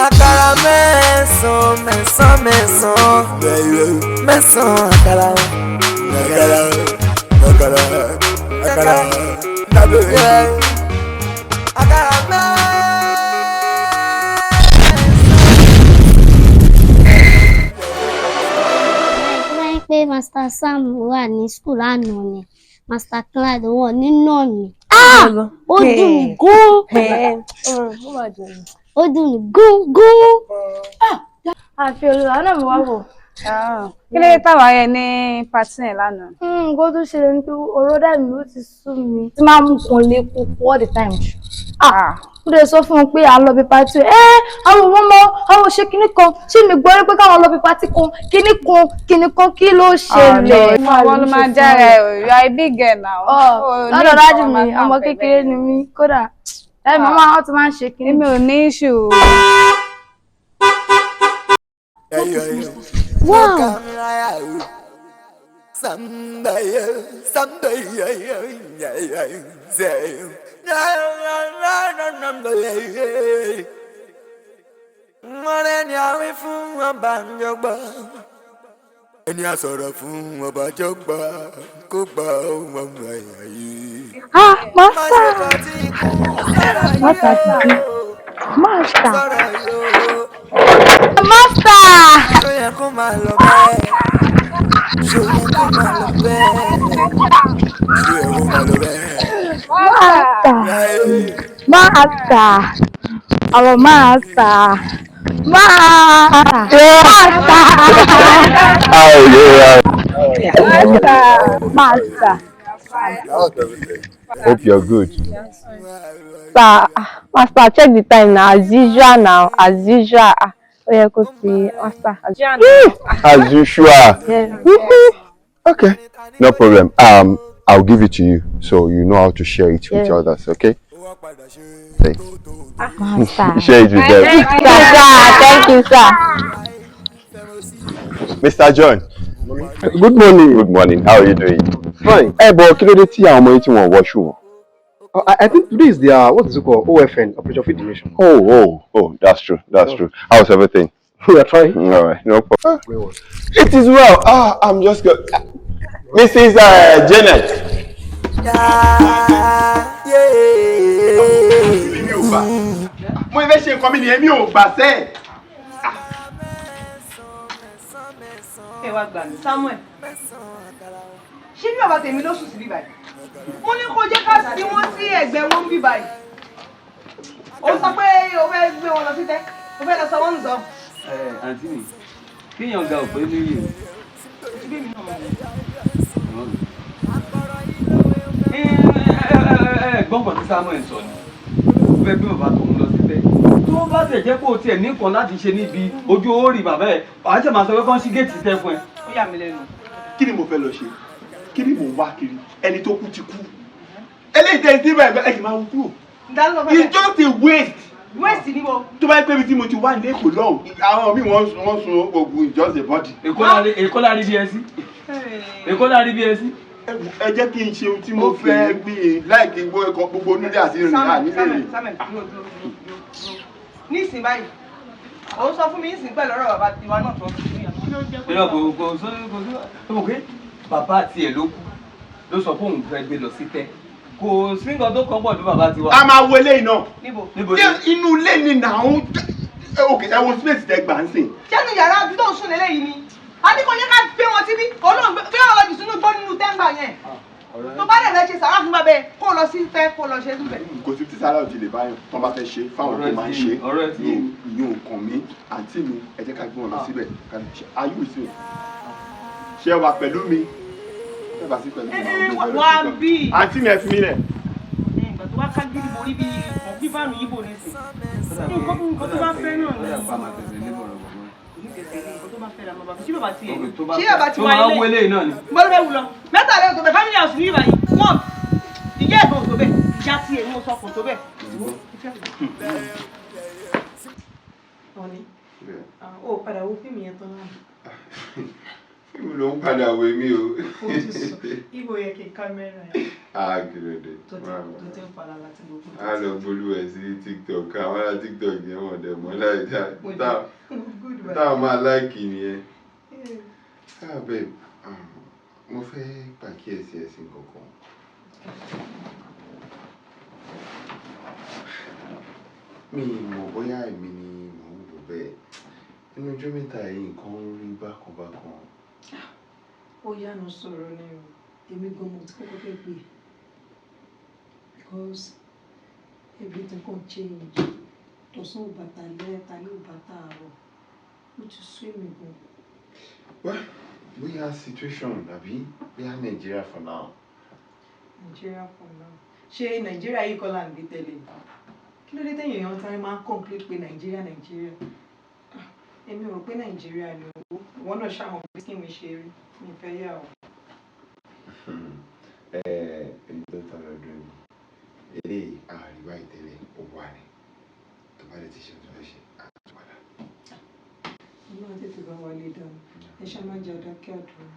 Akara MESAN, MESAN, MESAN, MESAN, akara, akara, akara, akara, akara pé Master Sam wà ní school àná ni Master Clyde wọn nínú mi. Ó dùn gún. Ó dùn gún. Àfi olùwà náà mi wá wò. Kí ló dé táwa yẹn ní pàtí yẹn lánàá? Nǹkan tó ṣẹlẹ̀ ní pé ọ̀rọ̀dà mi ló ti sú mi. Tí máa mú kan lé kókó all the time. Mo dẹ̀ sọ fún wọn pé à ń lọ bí pàtí. Àwọn ọmọ àwọn ṣe kinní kan. Ṣé mi gbọ́ pé káwọn lọ bí pàtí kan? Kinní kan kí ló ṣẹlẹ̀? Àwọn ló máa jára ẹ̀ o, you are a big girl now. Lọ́dọ̀ dájú mi, ọmọ kékeré ni mí. Kódà ẹ̀ mọ́ máa ti máa ń ṣe kinní. Èmi ò ní issue. Wow. Ẹni a sọ̀rọ̀ fún ọba jọgbà kó gba ohun ọmọ ẹ̀yà yìí. Master. Ṣó yẹ kó máa lọ bẹ́ẹ̀? Ṣó yẹ kó máa lọ bẹ́ẹ̀? Ṣó yẹ kó máa lọ bẹ́ẹ̀? Master. Hope you're good. Sir, Master, check the time now. As usual. Master. As usual. Yeah. Okay, no problem. I'll give it to you so you know how to share it with others. Okay. Thanks. Master. Share it with them. Thank you, sir. Mr. John. Good morning. Good morning. How are you doing? Fine. But kí ló dé tí àwọn ọmọ yìí tí wọ́n wọṣu wọn? I think today is their, what is it called? OFN, Operation Feed the Nation. Oh, that's true. True. How's everything? We are trying. All right, no problem. It is well. I'm just good. Mrs. Janet. Mo fẹ́ ṣe nǹkan mi ni èmi ò gbà sẹ́. Ẹ wá gbà mí Samuel. Ṣé bí bàbá tèmi ló sùn sí bí báyìí? Mo ní kó jẹ́ ká sí wọ́n sí ẹ̀gbẹ́ wọn bí báyìí. Ó sọ pé o fẹ́ gbé wọn lọ sí tẹ́, o fẹ́ lọ sọ wọ́n nù sọ. Àǹtí mi, kéèyàn ga òpè ní yìí. Gbọ́ngàn tí Samuel sọ ni, ó fẹ́ gbé bàbá tòun lọ sí tẹ́. Tí wọ́n bá tẹ̀ jẹ́ kó o tiẹ̀ ní nǹkan láti ṣe níbi ojú orí bàbá ẹ̀, wàá tẹ̀ máa sọ pé kán sí géètì tẹ́ fún ẹ. Ó yà mí lẹ́nu. Kí ni mo fẹ́ lọ ṣe? Kí ni mo wá kiri? Ẹni tó kú ti kú. Eléyìí tẹ̀ sí ibà ẹ̀gbẹ́ máa wú kúrò. It's just a waste. Waste ni mo. Tó bá yẹ pé ibi tí mo ti wá ní Èkó lọ́hùn, àwọn míì wọ́n sun oògùn just a body. Èkó lárí bí ẹ sí. Èkó lárí bí ẹ sí. Ẹ jẹ́ kí n ṣe ohun tí mo fẹ́ gbìn láì kí gbogbo onílé àti ìrìn nílé rẹ̀. Ní ìsìn báyìí, òun sọ fún mi ìsìn pẹ̀lú ọ̀rọ̀ bàbá tiwa náà tó ń fi yàn. Kò sí bàbá tiẹ̀ ló kú ló sọ fún òun fẹ́ gbé lọ sí tẹ́. Kò sí nǹkan tó kàn pọ̀ ní bàbá tiwa. A máa wo eléyìí náà. Níbo? Inú ilé ni nàún. Okay, ẹ wo space tẹ gbà ń sìn. Ṣẹ́nu yàrá àbí tó ń sùn lélẹ́yìí ni? A ní kò yẹ ká gbé wọn síbí, olóhùn gbé wọn lọ jù sínú gbọ́ nínú tẹ́ńgbà yẹn. Tó bá dẹ̀ fẹ́ ṣe sàrà fún bàbá ẹ̀ kó lọ sí tẹ́ kó lọ ṣe níbẹ̀. Kò sí tí sára òjì lè báyọ̀ tán bá fẹ́ ṣe fáwọn tó máa ń ṣe ìyún nǹkan mi àǹtí mi ẹ jẹ́ ká gbé wọn lọ síbẹ̀ ayé ìsìn ṣé wà pẹ̀lú mi ẹ bá sí pẹ̀lú mi. Wá bí. Àǹtí mi ẹ fi mí lẹ̀. Ìgbà tó wá ká gidi borí bí fífàánù yìí bò ní sìn. Nǹkan tó bá fẹ́ náà ni. Ṣé bàbá ti wá ilé? Gbọ́dọ̀ bẹ́ẹ̀ wù lọ. Mẹ́ta lẹ́yìn tó bẹ̀ family house ní ìbàyí. Wọ́n ìyá ẹ̀gbọ́n tó bẹ̀, ìyá tí èmi ò sọ kò tó bẹ̀. Ọ̀ní, ó padà wo fíìmù yẹn tán náà. Fíìmù ló ń padà wé mi o. Ibo yẹ kí kámẹ́rà yẹn. Kí ló dé? Tó ti ń padà láti gbogbo. A lọ bolú ẹ̀ sí TikTok. Àwọn ará TikTok yẹn wọ̀n dẹ̀ mọ́ láì dá. Táwọn máa láìkì nìyẹn. Babe, mo fẹ́ pàkíyèsí ẹ̀sìn kankan. Mi mọ̀ bóyá èmi ni mò ń wò bẹ́ẹ̀. Nínú ọjọ́ mẹ́ta yìí nǹkan ń rí bákan. Ó yánu sọ̀rọ̀ ni o. Èmi gan mo ti kọ́kọ́ fẹ́ pè. Because everything can change. Tọ̀sán ò bàtà lẹ́, talẹ́ ò bàtà àárọ̀. Ó ti sú èmi gan. Well, bóyá situation àbí bóyá Nigeria for now. Nigeria for now. Ṣé Nigeria yìí kọ́ là ń gbé tẹ́lẹ̀? Kí ló dé tẹ́yìn èèyàn tán máa ń conclude pé Nigeria? Èmi ò rò pé Nigeria ni owó. Wọ́n náà ṣàwọn pé kí mi ṣe rí. Mi fẹ́ yà ọ́. Èyí tó tọrọ ọdún ni. Eléyìí àríwá ìtẹ́lẹ̀ owó àrẹ. Tó bá lè ti ṣe tó fẹ́ ṣe àtúwàdà. Inú àti ti bá wọlé dánù. Ẹ ṣá máa ń jẹ ọdún kí ọdún.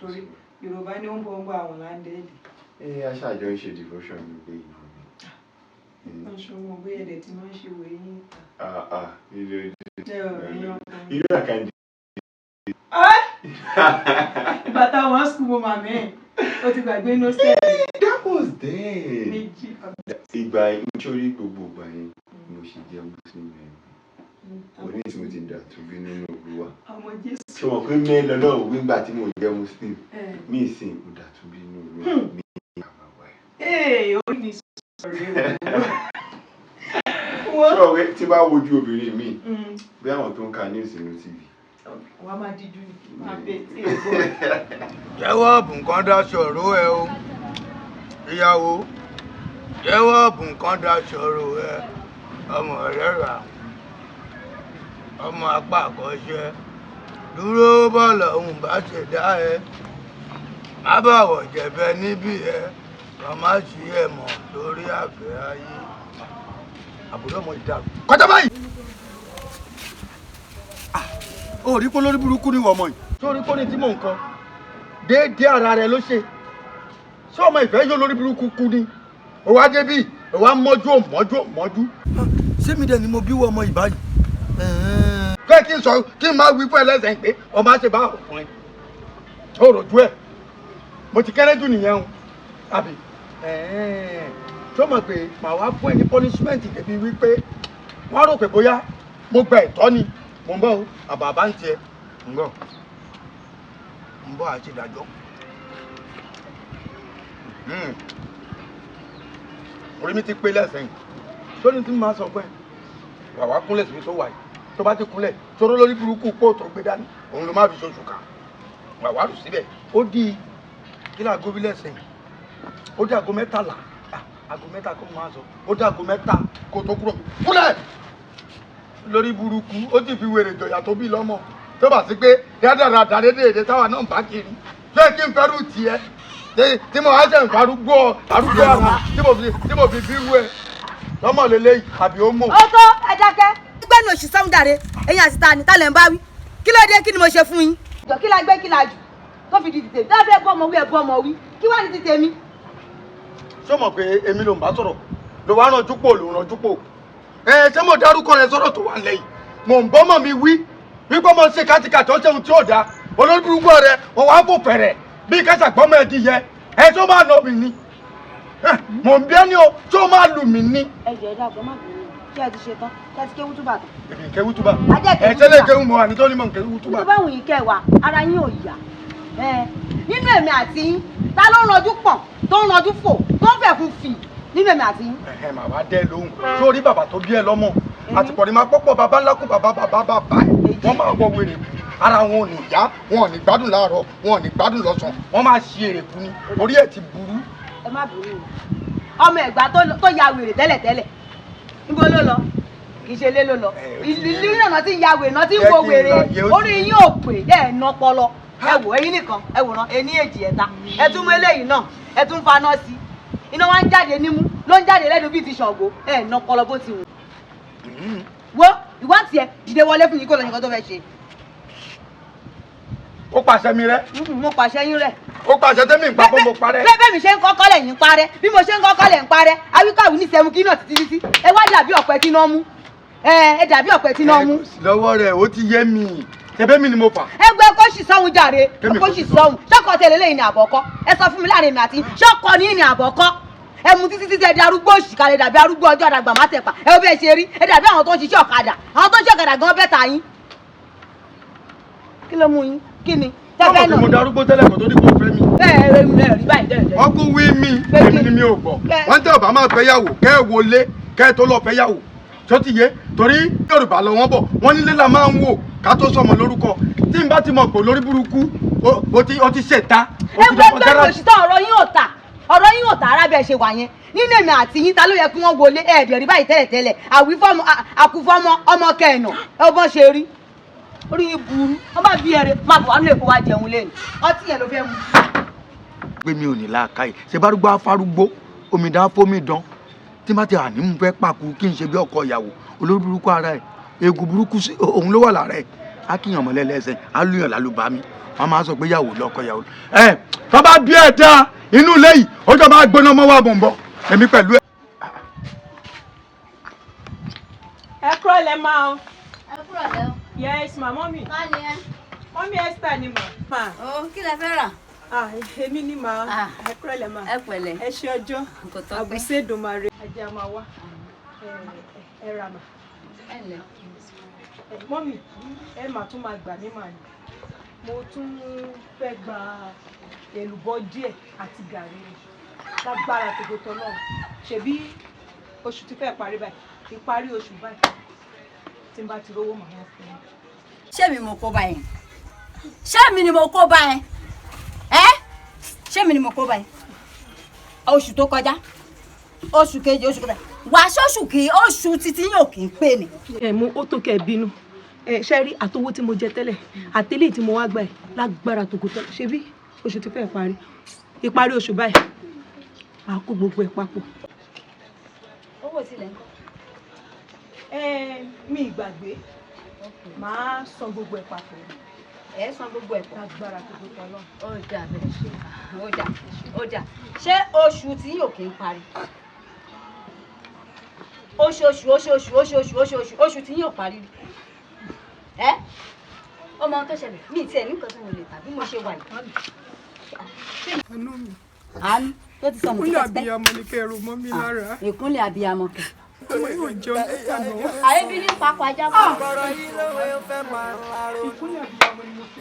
Torí Yorùbá ní ó ń bọ̀ ń bọ̀ àwọn láńdẹ́ẹ̀dì. Aṣáájọ ń ṣe devotion ní gbé ìlú mi. Aṣọ wọn bóyá ẹ̀dẹ̀ tí máa ń ṣe wòye yín ta. Ilé àkàndí. Bàtà wọn sùn mo màmí ẹ̀. Ó ti gbàgbé inú sẹ́ẹ̀. That was then. Méjì. Ìgbà nítorí gbogbo ìgbà yẹn mo ṣe jẹ́ Muslim ẹ̀. Oní tí mo ti dà tó bí nínú Olúwa. Ọmọ Jésù. Ṣé wọ́n pé mẹ́lọ náà wígbà tí mo jẹ́ Muslim? Mí ìsìn mo dà tó bí nínú Olúwa. Mi àbàwọ̀ ẹ̀. Orí mi sọ̀rọ̀ ṣọ́ọ̀rẹ́ tí bá wojú obìnrin mi bí àwọn tó ń ka news nínú TV. Wà á máa díjú ní máa bẹ̀ tí ẹ gbọ́. Jẹ́wọ́ bùnkan daṣọ̀rọ̀ ẹ o ìyàwó jẹ́wọ́ bùnkan daṣọ̀rọ̀ ẹ ọmọ rẹ̀ rà ọmọ apá àkọ́ṣẹ́ dúró bọ́ọ̀lù ọ̀hún bá ṣe dá ẹ má bàwọ̀ jẹ̀bẹ níbí ẹ kàn má ṣí ẹ mọ̀ lórí àfẹ́ ayé àbúrò ọmọ ìdàrú kọjá báyìí. Ó rí pé lórí burúkú ni wọ́n mọ̀ yìí. Sórí kó ní tí mò ń kọ déédéé ara rẹ ló ṣe ṣé ọmọ ìfẹ́ yóò lórí burúkú kú ni ó wá débí ó wá mọ́jú. Ṣé mi dẹ̀ ni mo bí wọ ọmọ ìbáyìí? Kẹ́ kí n sọ kí n máa wí fún ẹlẹ́sẹ̀ pé ọmọ á ṣe bá ọ̀fun ẹ̀ tó rojú ẹ̀ mo ti kéré jù nìyẹn o àbí tó mọ̀ pé màá wá fún ẹ ní punishment débi wípé wọ́n rò pé bóyá mo gba ẹ̀tọ́ ni mo ń bọ̀ o àbàbá ń tiẹ̀ ń bọ̀ àti ìdájọ́ orí mi ti pé lẹ́sẹ̀yìn tó ní tí mo máa sọ pé wà wá kúnlẹ̀ síbi tó wà yìí tó bá ti kúnlẹ̀ tóró lórí burúkú pò tó gbé dání òun ló má fi ṣoṣù kà wà wá rù síbẹ̀ ó di kí láago bí lẹ́sẹ̀yìn ó di aago 13 aago 3 kó máa sọ ó di aago 3 kó tó kúrò kúnlẹ̀ lórí burúkú ó ti fi wèrè jọ̀yà tó bí lọ́mọ tó bá sí pé dáadáa dédé táwa náà bá kiri ṣé kí n fẹ́rù tiẹ̀ tí mo wá ṣe ń farúgbó ara tí mo fi bí wú ẹ lọ́mọ lélẹ́yìí àbí ó mọ̀. ó tó ẹ dákẹ́. gbígbẹ́ ní oṣù sọ́mùdàre ẹ̀yin àti ta ni tálẹ̀ ń bá wí kí ló dé kí ni mo ṣe fún yín. ìjọ kí la gbé kí la jù tó fi di tètè tá a fẹ́ bọ́ ọmọ wí ẹ̀ bọ́ ọmọ wí kí wàá ní ti tèmi. ṣé o mọ̀ pé èmi ló ń bá sọ̀rọ̀ ló wá rànjú pò ló rànjú pò ṣé mo dárúkọ rẹ sọ̀rọ̀ tó wà lẹ́yìn mò ń bọ́mọ̀ mi wí wípé mo ṣe kàtìkàtì ó ṣeun tí ò dáa olórí burúkú rẹ wọn wá fò fẹ̀rẹ̀ bí kẹsà gbọ́mọ ẹ̀ di yẹ tó máa nà mí ni mò ń bí ẹni o tó máa lù mí ni. ẹ jẹ́ ẹ dàgbọ́ má bẹ̀rẹ̀ kí ẹ ti ṣe tán kí ẹ ti kéwú túbà tán. èmi kéwú túbà ṣẹlẹ̀ kéwú mọ àní tó ní mọ̀ kéwú túbà. tó bá wù yín kẹwàá ara yín ò yá nínú èmi àti yín ta ló ń ranjú pọ̀ tó ń ranjú fò tó ń fẹ̀ fún fì nínú èmi àti yín. màá wá dẹ́ lóhùn sórí bàbá tó bí ẹ lọ́mọ àtìpọ̀ ni máa pọ́pọ̀ bàbá ńlá kú bàbá ẹ̀ wọ́n máa wọ wèrè kù ara wọn ò ní yá wọn ò ní gbádùn láàárọ̀ wọn ò ní gbádùn lọ́sàn wọ́n máa ṣe èrè kú ni orí ẹ̀ ti burú. ẹ má burú o ọmọ ẹ̀gbá tó ya wèrè tẹ́lẹ̀tẹ́lẹ̀ níbo ló lọ kì í ṣe ilé ló lọ ìlú náà ti ya wèrè náà ti ń wo wèrè orí yín ò pè ẹ̀ ná pọlọ ẹ wò ẹ̀yin nìkan ẹ wòran ẹ ní èjì ẹ̀ta ẹ tún mú eléyìí náà ẹ tún faná sí iná wa ń jáde nímú ló ń jáde lẹ́nu bíi ti Ṣàngó ẹ̀ ná pọlọ bó ti wù. wo ìwà tiẹ̀ dìde wọlé fún yín kó lọ nìkan tó fẹ́ ṣe. ó pàṣẹ mi rẹ. mo pàṣẹ yín rẹ. ó pàṣẹ tẹ́mi ìgbà pé mo parẹ́. bẹ́ẹ̀ mi ṣe ń kọ́kọ́ lẹ̀ yín parẹ́ bí mo ṣe ń kọ́kọ́ lẹ̀ ń parẹ́ awíkàwí ní sẹ́mu kí náà títí ẹ wá dàbí ọ̀pẹ tí náà mú ẹ dàbí ọ̀pẹ tí náà mú. lọ́wọ́ rẹ̀ ó ti yé mi ṣẹbẹ́ mi ni mo fà. ẹgbẹ́ kó sì sọ́hun jàre kó sì sọ́hun ṣọ́kọ tẹ̀lé lẹ́yìn ní àbọ̀kọ́ ẹ sọ fún mi láàrin mi àti ṣọ́kọ ní àbọ̀kọ́ ẹ mú títí títí ẹ di arúgbó òṣìkàlẹ̀ dàbí arúgbó ọjọ́ àdàgbà má tẹ̀pà ẹ ó bẹ́ẹ̀ ṣe rí ẹ dàbí àwọn tó ń ṣiṣẹ́ ọ̀kadà àwọn tó ń ṣiṣẹ́ ọ̀kadà gan bẹ́ẹ̀ ta yín. kí ló mú yín kí ni. ọmọ tí mo darúgbó tẹ́lẹ̀ kò tó ní kò fẹ́ mi. ẹ rí báyìí dẹ́rẹ̀. ọkùn wí mi èmi ni mi ò gbọ́ wọ́n tẹ́ ọ̀bá máa fẹ́ yàwó kẹ́ ẹ wọlé kẹ́ ẹ tó lọ fẹ́ yàwó tó ti yé torí Yorùbá lọ wọ́n bọ̀ wọ́n nílé la máa ń wò ká tó sọmọ lórúkọ tí n bá ti mọ̀ pé lórí burúkú o ti ṣèta. ẹgbẹ́ gbẹ́rù òṣìṣẹ́ ọ̀rọ̀ yín ò tà arábẹ́ ṣe wà yẹn nínú èmi àti yín ta ló yẹ kí wọ́n wọlé ẹ̀ẹ́dẹ̀ rí báyìí tẹ́lẹ̀tẹ́lẹ̀ àkúfọ́mọ ọmọ kẹ̀nà ẹ bọ́n ṣe rí orí burú wọ́n bá bí ẹrẹ máa bọ̀ wá nílé kó wá jẹun lẹ́nu ọtí yẹn ló fẹ́ mu. pé mi ò ní láàkáyè ṣe bá rúgbó afárúgbó omidan fómidan tí n bá ti àní mú fẹ́ pàkú kí n ṣe bí ọkọ ìyàwó olórí burúkú ara ẹ̀ egun burúkú òun ló wà lára ẹ̀ á kíyàn mọ́lẹ́ lẹ́sẹ̀ á lùyàn lálùbami wọ́n máa sọ pé yàwó lọ́kọ yàwó. ẹ tó bá bí ẹ dá inú ilé yìí ó jọ máa gbóná mọ́ wà bọ̀m̀bọ̀ èmi pẹ̀lú ẹ. ẹ kúrò lẹ máa ń. ẹ kúrò lẹ o. yes ma mọ́mì. ká ní ẹ. mọ́mì Esther ni mà. o kí lẹ fẹ́ rà. èmi ni mà ẹ kúrò lẹ máa. ẹ pẹ̀lẹ́. ẹ ṣe ọjọ́ àbùsẹ̀dùn máa rẹ. ajá máa wá ẹ rà mà. ẹ lẹ. mọ́mì ẹ mà tún máa gbà mí mà ní. mo tún fẹ́ gba èlùbọ́ díẹ̀ àti gàrí lágbára tòkòtò náà ṣebí oṣù ti fẹ́ parí báyìí ìparí oṣù báyìí tí n bá ti rówó màá wọ́n fún mi. ṣé mi mo kó bá yẹn ṣé mi ni mo kó bá yẹn ṣé mi ni mo kó bá yẹn oṣù tó kọjá oṣù kejì oṣù kẹta wàá ṣoṣù kí oṣù títí yóò kì í pè ní. ẹ mú ó tó kẹ bínú ṣe rí àtowó tí mo jẹ tẹ́lẹ̀ àtẹlẹ tí mo wá gbà ẹ lágbára tòkòtò ṣebí oṣù ti fẹ́ parí ìparí oṣù báyìí màá kó gbogbo ẹ̀ papọ̀. owó tilẹ̀ ń kọ́. mi ìgbàgbé màá san gbogbo ẹ̀ papọ̀. ẹ san gbogbo ẹ̀ pọ̀. lágbára tòkòtò Ọlọ́run. ó dà bẹ́ẹ̀ ó dà ṣé oṣù tí yóò kì í parí oṣù tí yóò parí ọmọ tó ṣẹlẹ̀ mi ì tiẹ̀ nǹkan tí mo lè tàbí mo ṣe wà yìí. àánú tó ti sọ mo ti fẹ́ tẹ́. ìkúnlẹ̀ abiyamọ ni kẹrù mọ́ mi lára. ìkúnlẹ̀ abiyamọ kẹ. ọmọ yóò jẹun níta náà. àyèbí ní pápá ajá kan. ìkúnlẹ̀ abiyamọ ni mo fi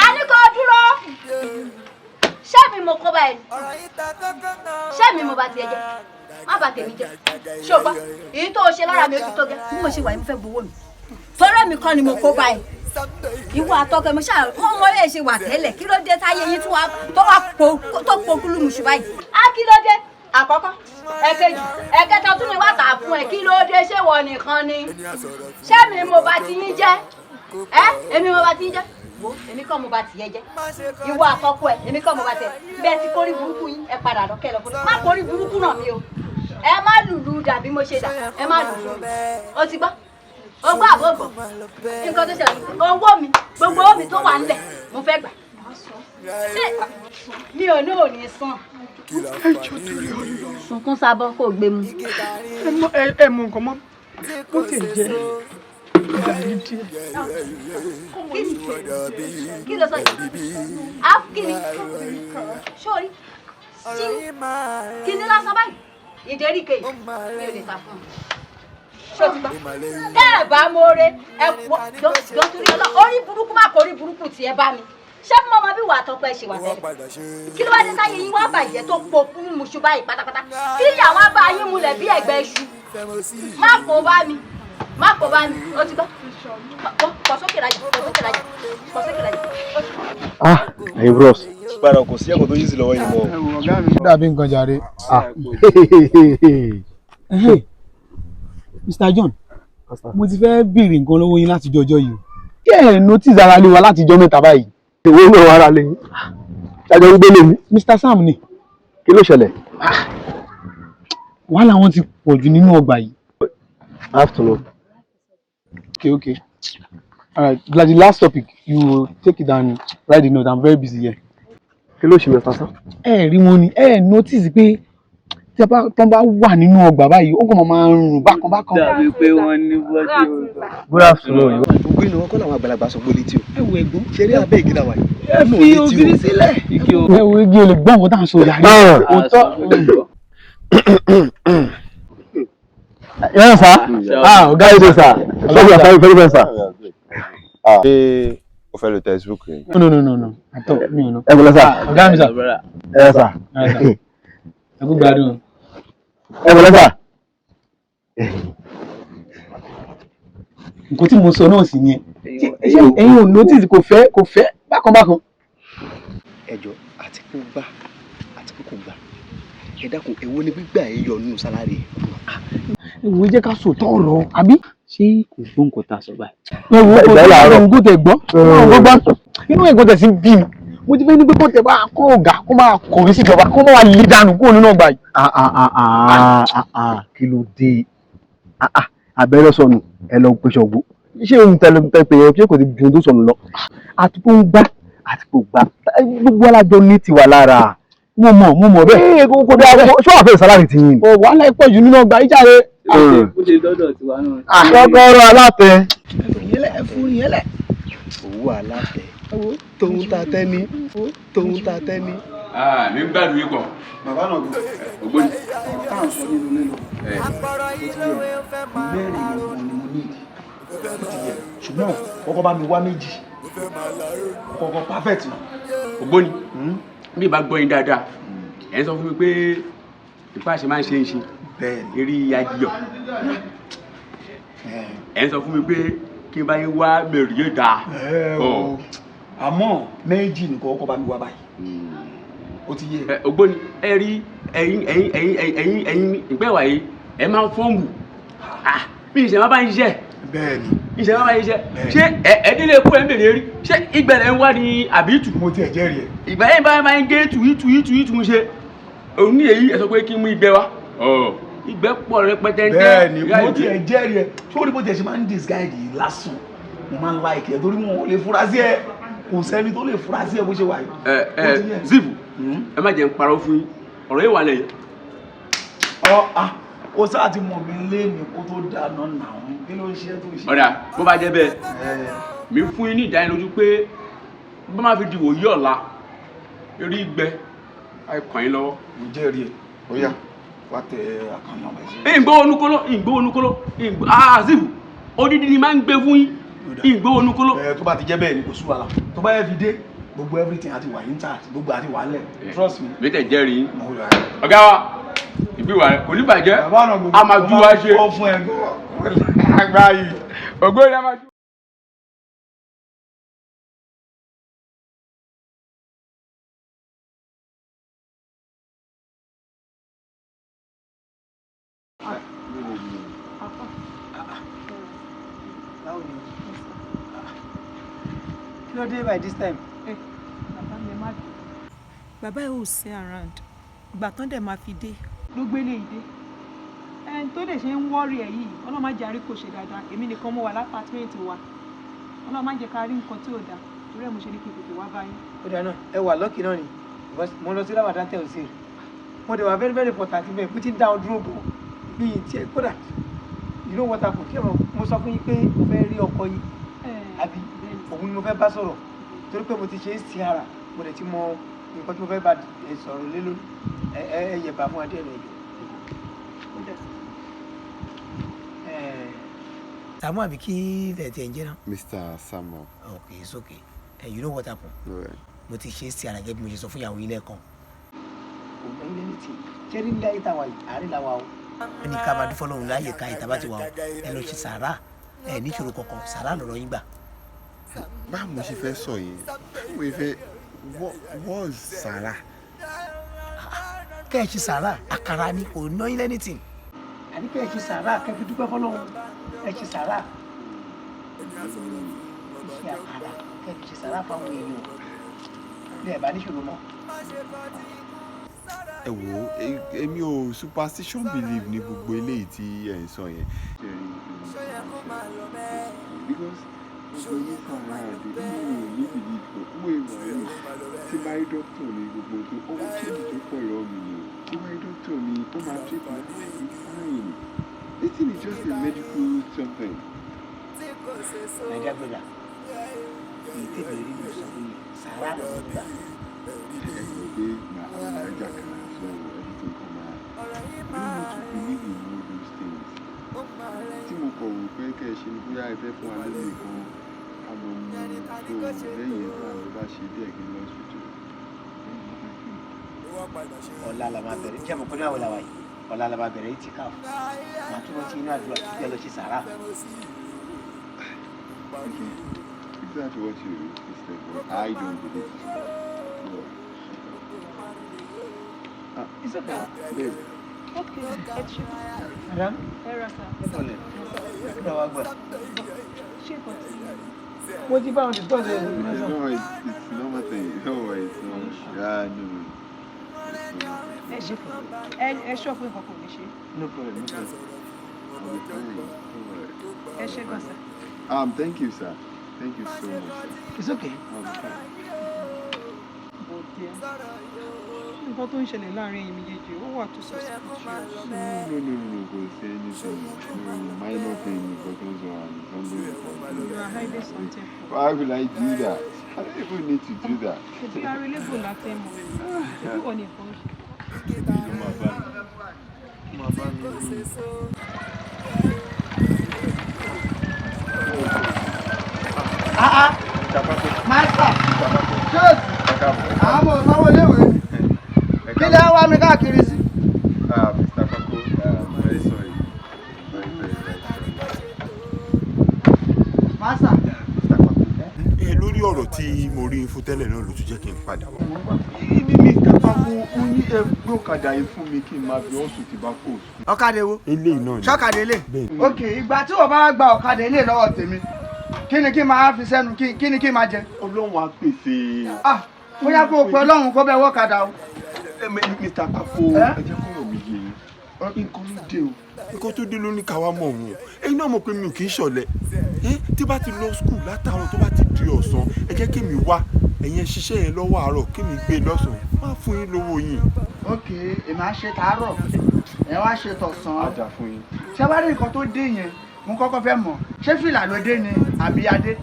a ní kó dúró ṣé mi mo kó báyìí ṣé mi mo bá tiẹ̀ jẹ́ má bà tèmi jẹ́ ṣé o gbọ́ èyí tó o ṣe lára mi ó ti tó gẹ́ bí mo ṣe wà yìí mo fẹ́ gbowó mi torí mi kọ́ ni mo kó báyìí ìwọ àtọkọ mi ṣáà wọn mọ lè ṣe wà tẹ́lẹ̀ kí ló dé táyé yín tó wà pokúlù mùsùn báyìí á kí ló dé àkọ́kọ́ ẹ̀kejì ẹ̀kẹta tún ni wà tà fún ẹ kí ló dé ṣé wọ nìkan ni ṣé mi mo bá ti yín jẹ́ èmi mo bá ti yín jẹ́ wo èmi kọ́ mo bá tiẹ̀ jẹ́ ìwọ àtọkọ ẹ èmi kọ́ mo bá tiẹ̀ bẹ́ẹ̀ ti kórí burúkú yín ẹ padà lọ́kẹ́ lọ́kọ́ má kórí burúkú náà mi o ẹ má lùlù dàbí mo ṣe dà ẹ má lùlù o ti gbọ́ o gbọ́ àbọ̀gbọ̀ nǹkan tó ṣẹlẹ̀ owó mi gbogbo owó mi tó wà nílẹ̀ mo fẹ́ gbà mi ò ní òní san sunkún sábọ́ kò gbé mu. ẹ mú nǹkan mọ́ ó ti jẹ́ gàrí díẹ̀. kí ló sọ yìí kí ni sórí kí ni lásán báyìí ìdérí kejì mi ò lè ta fún un ṣòtúbà tẹ́ ẹ̀ bá mọ́ọ́rẹ́ ẹ pọ̀ jọ́ntorí ọlọ́ orí burúkú má kó orí burúkú tiẹ̀ bá mi ṣé mo mọ bí wàá tọpọ ẹ ṣe wà tẹ́lẹ̀ kí ló wá dé táyé yín wá bàjẹ́ tó pọ̀ fún muṣu báyìí pátápátá tí ìyàwó bá yín mulẹ̀ bí ẹ̀gbẹ́ iṣu má kó bá mi ó ti gbọ́ pọ̀ sókè rajà pọ̀ sókè rajà. ẹyin bros. padà kò sí ẹ̀kọ́ tó yí sí lọ́wọ́ yìí mọ́. dàbí nǹkan jàre. Mr. John mo ti fẹ́ béèrè nǹkan lọ́wọ́ yín láti jọjọ́ yìí. kí ẹ̀ notice ara lé wa láti jọ mẹ́ta báyìí. èwo náà wà ara lé yín. ṣáájú ń gbélé mi. Mr. Sam ni. kí ló ṣẹlẹ̀. wàhálà wọn ti pọ̀ jù nínú ọgbà yìí. afternoon. okay. Alright, like the last topic, you take it and write the note. I'm very busy here. Kí ló ṣe Mr. Sam? Rí wọn ni, notice pé tí a bá wà nínú ọgbà báyìí, ó kàn máa ń rùn bákan. Dàbí pé wọ́n ní bọ́sí ọ̀dọ̀. Good afternoon. Ògbó ìnáwó kọ́ làwọn àgbàlagbà sọ pé létí o. Ẹ wo ẹ̀gbọ́n, ṣeré abẹ́ igi làwà yìí. Ẹ fi ògiri sílẹ̀. Ẹ wo igi olè gbọ́ nǹkan tá à ń sọ yàrá. Òótọ́. Yes, sir. Ọ̀gá yìí dé, sir. Ọ̀gá yìí very well, sir. Ṣé o fẹ́ lo textbook yìí? No. Àtọ̀ mi ò lọ. Ẹ bọ̀lá, sir. Ọ̀gá mi, sir. Ẹ sà. Ẹ kú gbádùn. Ẹ bọ̀lá, sir. Nǹkan tí mo sọ náà sì ni ẹ̀yin ò notice kò fẹ́ bákan. Ẹjọ́ àti kó gbà àti kó gbà. Ẹ dákun èwo ni gbígbà ẹ yọ nínú sálárì ẹ. Ìwé jẹ́ ká sòótọ́ ọ̀rọ̀ àbí. Ṣé kò gbọ́ nǹkan tá a sọ báyìí? Ẹ wo nǹkan tẹ̀ gbọ́. Inú ẹ̀gbọ́n tẹ̀ sí bí mi. Mo ti fẹ́ ní pé kó tẹ̀ bá kọ́ ọ̀gá kó máa kọ̀wé sí ìjọba kó máa wà lé dànù kúrò nínú ọgbà yìí. Kí ló dé? Abẹ́rẹ́ sọnù ẹ lọ pèsè ọ̀gbọ́n. Ṣé ohun tẹ pé ẹ ṣé kò ti ju tó sọnù lọ? Àti kó ń gbá àti kò gbá gbogbo alájọ ní tiwa lára. Mo mọ̀ bẹ́ẹ̀. Kò dé àwọn ṣé wàá fẹ́ sálárì ti yín? Wàhálà pọ̀ jù nínú ọgbà yìí jáde. Ó ṣe dọ́dọ̀ tiwa náà. Àkọ́kọ́rọ́ alátẹ. Ẹ fún yẹn lẹ̀. Owó alátẹ. Tóun ta tẹ́ni. Mi ń gbádùn yín pọ̀. Bàbá náà gbọ́. Ògbóni. Táwọn sọ nínú nílò. Mẹ́rin ọ̀gbọ̀n ni mo ní ìdí. Ṣùgbọ́n kọ́kọ́ bá mi wá méjì. Kọ́kọ́ perfect. Ògbóni. Bí ìbá gbọ́ yín dáadáa, ẹ̀ ń sọ fún mi pé ìpàṣẹ máa ń ṣe é ṣe. Eré ajiyọ̀. Ẹ̀ ń sọ fún mi pé kí n bá yín wá mẹ́rin dáa. Àmọ́ méjì nìkan kọ́kọ́ bá mi wá báyìí. Ó ti yé. Ògbóni ẹ rí ẹ̀yin ìpẹ́ wàyí ẹ máa ń fọ́ọ̀mù. Bí ìṣẹ̀ máa bá ń ṣiṣẹ́. Bẹ́ẹ̀ni. Ìṣẹ̀ máa bá ń ṣiṣẹ́. Ṣé ẹ̀ẹ́dínlé kú ẹ̀ ń bèrè rí? Ṣé ìgbẹ̀lẹ̀ ń wá ní àbítù? Mo ti ẹ̀ jẹ́rìí ẹ̀. Ìgbà yẹn bá máa ń gé ìtù ṣe. Òun ní èyí ẹ sọ pé kí n mú ìgbẹ́ wá. Ìgbẹ́ pọ̀ rẹpẹtẹ ń tẹ́. Bẹ́ẹ̀ni mo ti ẹ̀ jẹ́rìí ẹ̀. Ṣé o rí bó ti ẹ̀ ṣe máa ń disguise yìí lásán? Mo máa ń like ẹ̀ torí mo lè fura sí ẹ. Kò sẹ́ni tó lè fura sí ẹ bó ṣe wà yìí. Zivu ẹ má jẹ́ ń parọ́ fún yín ọ̀rọ̀ yìí wà lẹ́yìn. Ó sáà ti mọ̀ mí lé mi kó tó dáná náà kí ló ń ṣe tó ṣe. Ọ̀dà bó bá jẹ́ bẹ́ẹ̀ mi fún yín ní ìdánilójú pé bá má fi dìbò yí ọ̀la eré gbẹ àìkàn yín lọ́wọ́. Mo jẹ́rìí ẹ̀ ó yá wá tẹ àkànnà ọ̀bẹ. ìgbówó onúkóló Zivu odidi ni máa ń gbé fún yín ìgbówó onúkóló. Tó bá ti jẹ́ bẹ́ẹ̀ ni kò sú wàhálà tó bá yẹ fi dé gbogbo everything àti wà intact gbogbo àti wà lẹ̀ trust me. mi tẹ̀ jẹ́rìí ọ̀gá wa ìbíwà rẹ̀ kò ní bàjẹ́ a máa ju wa ṣe. ọ fún ẹgbẹ́ àgbà yìí ògbóni a máa ju. Kí ló dé by this time? Bàbá ẹ ò sí around ìgbà tán dẹ̀ máa fi dé ló gbélé ìdé ẹni tó dẹ̀ ṣe ń wọ́ọ̀rì ẹ̀ yìí ọlọ́run má jẹ́ àrí kò ṣe dáadáa èmi nìkan mo wà lápàtúmẹ̀ntì wa ọlọ́run má jẹ́ ká rí nǹkan tí ò dáa torí ẹ̀ mo ṣe ní kí n tètè wá báyìí. Ó dáa náà ẹ wà lọ́kì náà ni mo lọ sí Ramadan tẹ̀ ọ́ sí mo dẹ̀ wà very very important bẹ́ẹ̀ mo ti ń dá ọ dúró gan bí i tiẹ̀ kódà you know what happen kí mo sọ fún yín pé mo fẹ́ rí ọkọ yín àbí òun ni mo fẹ́ bá sọ̀rọ̀ torí pé mo ti ṣe é sí ara mo dẹ̀ ti mọ nǹkan tí mo fẹ́ bá sọ̀rọ̀ lé lórí ẹ yẹ̀bà fún adé rẹ̀ jù. Samuel àbí kí lẹ̀ tẹ̀ ń jẹ́ náà. Mr. Samuel. Okay, it's okay. You know what happened? Mo ti ṣe é sí ara gẹ́gẹ́ bí mo ṣe sọ fún ìyàwó ilé kan. Kò gbẹ́ ilé ní ti kẹ́rí ní láyé táwa yìí àárín làwa o. Wọ́n ní ká máa dúfọ́ lóhùn láàyè ká ìta bá ti wà o. Ẹ lọ ṣe sàárà ẹ níṣòro kankan sàárà lọ̀rọ̀ yín gbà. Báwo mo ṣe fẹ́ sọ yẹn? Báwo mo fẹ́ wọ́n sàárà? Kẹ́ ẹ ṣe sàárà àkàrà ni kò ná yín anything. Àní kẹ́ ẹ ṣe sàárà kẹ́ fi dúpẹ́ fọlọ́run ẹ ṣe sàárà. Ṣé àkàrà kẹ́ ẹ ṣe sàárà fáwọn èèyàn bí ẹ bá níṣòro mọ́. Ẹ wo èmi ò superstition believe ní gbogbo eléyìí tí ẹ ń sọ yẹn. Because ní sàrà àdé níbi ìdìbò owó ìwà yìí tí máa rí dókítà ní gbogbo tó owó chíìnì tó pọ̀ lọ́wọ́ mi ni tí máa rí dókítà ní ó máa treat my eye fine. This thing is just a medical something. Naija brother, èyí tèmi rí mi sọ pé sàrà ló ń gbà. Ẹgbẹ́ na Naija kan so everything come out. You need to believe in all those things. Tí mo kọ̀ wò pé kẹ́ ẹ ṣe ni bóyá ẹ fẹ́ fún wa lórí nǹkan ká lọ mú tó lẹ́yìn ẹ̀ náà ló bá ṣe díẹ̀ kí n lọ sójú. Ọ̀la la máa bẹ̀rẹ̀, jẹ́ mo pé náà wọ́n la wà yìí. Ọ̀la la máa bẹ̀rẹ̀ ìtì káf. Màá tún rántí inú àdúrà tó jẹ́ lọ ṣe sàrà. Is that what you said? I don't believe it. It's okay. Babe. Okay, it's you. Madam? Era, sir. Kí wàá gbà? Ṣé kò tí Mo ti bá wọn discuss ẹ̀ lórí mẹ́sàn. No, it's normal thing. No, it's not. Yeah, no. ẹ ṣe fún ẹ ṣọ́ pé nǹkan kò ní ṣe. No problem, no problem. I'll be fine. Don't worry. Ẹ ṣe gan sir. Thank you, sir. Thank you so much, sir. It's okay. I'll be fine. Bọ̀dé nǹkan tó ń ṣẹlẹ̀ láàrin ẹ̀yin méjèèjì ó wà tó suspicious. No, go say anything. No, minor thing, but also something important. You are hiding something. Why will I do that? I don't even need to do that. Ṣèbí arélébò láti ẹ̀ mọ̀ ṣèbí wọ̀ nìkan. Master, just àwọn ọmọ ìsanwó léwé kí lè wá mi káàkiri sí. Mr. Pako, very sorry. Very sorry. Master. Lórí ọ̀rọ̀ tí mo rí fún tẹ́lẹ̀ náà ló tún jẹ́ kí n padà wá. Mr. Pako, ó ní ẹgbẹ́ ọ̀kadà yìí fún mi kí n máa fi ọ̀sùn ti bá kó. Ọ̀kadà wo? Eléyìí náà ni. Ṣọ́kadà ilé? Ok, ìgbà tí wọ́n bá gba ọ̀kadà ilé lọ́wọ́ tèmi, kí ni kí n máa fi sẹ́nu, kí ni kí n máa jẹ? Ọlọ́run á pèsè. Bóyá kó o pe Ọlọ́run kó bẹ́ẹ̀ wọ́kadà o. Mr. Pako, ẹ jẹ́ kó rọ̀ mí yé yín. Nǹkan ló dé o. Nǹkan tó dé ló ní káwá mọ̀ òun o. Ẹ̀yin náà mọ̀ pé mi ò kì í ṣọ̀lẹ. Tí bá ti lọ skul látàárọ̀ tó bá ti di ọ̀sán, ẹ jẹ́ kí mi wá. Ẹ̀yin ṣiṣẹ́ yẹn lọ́wọ́ àárọ̀ kí mi gbé lọ́sàn-án. Má fún yín lówó yín. Ok, èmi á ṣe tàárọ̀, ẹ wá ṣe tọ̀sán. Á dà fún yín. Ṣé wá rí nǹkan tó dé yẹn? Mo kọ́kọ́ fẹ́ mọ̀, ṣé fìlà ló dé ni àbí adé?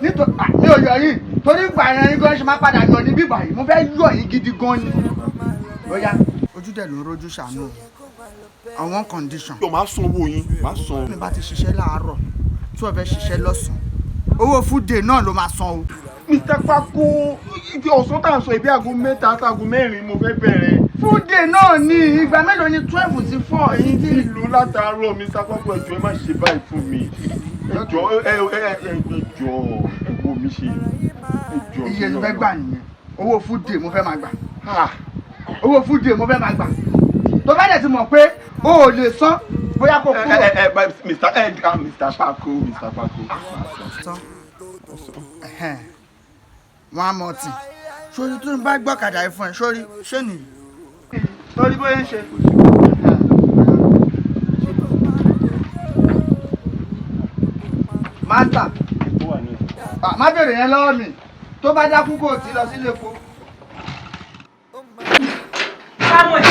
Nítorí mi ò yọ yín, torí ìgbà yẹn ní gan ṣe máa padà yọ ní bíbà yìí, mo fẹ́ yọ yín gidi gan ni. Ó yá, ojú dẹ̀ ló ń rojú ṣàánú àwọn condition. Yóò máa san owó yín, máa san. Mi bá ti ṣiṣẹ́ láàárọ̀, tí wọ́n fẹ́ ṣiṣẹ́ lọ́sàn-án, owó food day náà ló máa san o. Mr. Pako, ibi ọ̀sán tá à ń sọ ibi aago 3 aago 4 mo fẹ́ bẹ̀rẹ̀. Food day náà ni ìgbà mélòó ni 12 sí 4 èyí tí. Ìlú látàárọ̀ Mr. Pako ẹ jọ̀ọ́ ẹ má ṣe báyìí fún mi. Ẹ jọ̀ọ́ ẹ wo mi ṣe. Iye ló fẹ́ gbà nìyẹn. Owó food day mo fẹ́ máa gbà. Owó food day mo fẹ́ máa gbà. Tó bá dẹ̀ ti mọ̀ pé o ò lè san bóyá kò kúrò. Mr. Pako. One more thing. Sórí tó ń bá gbọ́kadà yìí fún ẹ, sórí ṣé nìyí? Sórí bóyá ń ṣe. Master, má bèrè yẹn lọ́wọ́ mi. Tó bá dákú kò tí lọ sílé epo. Samuel,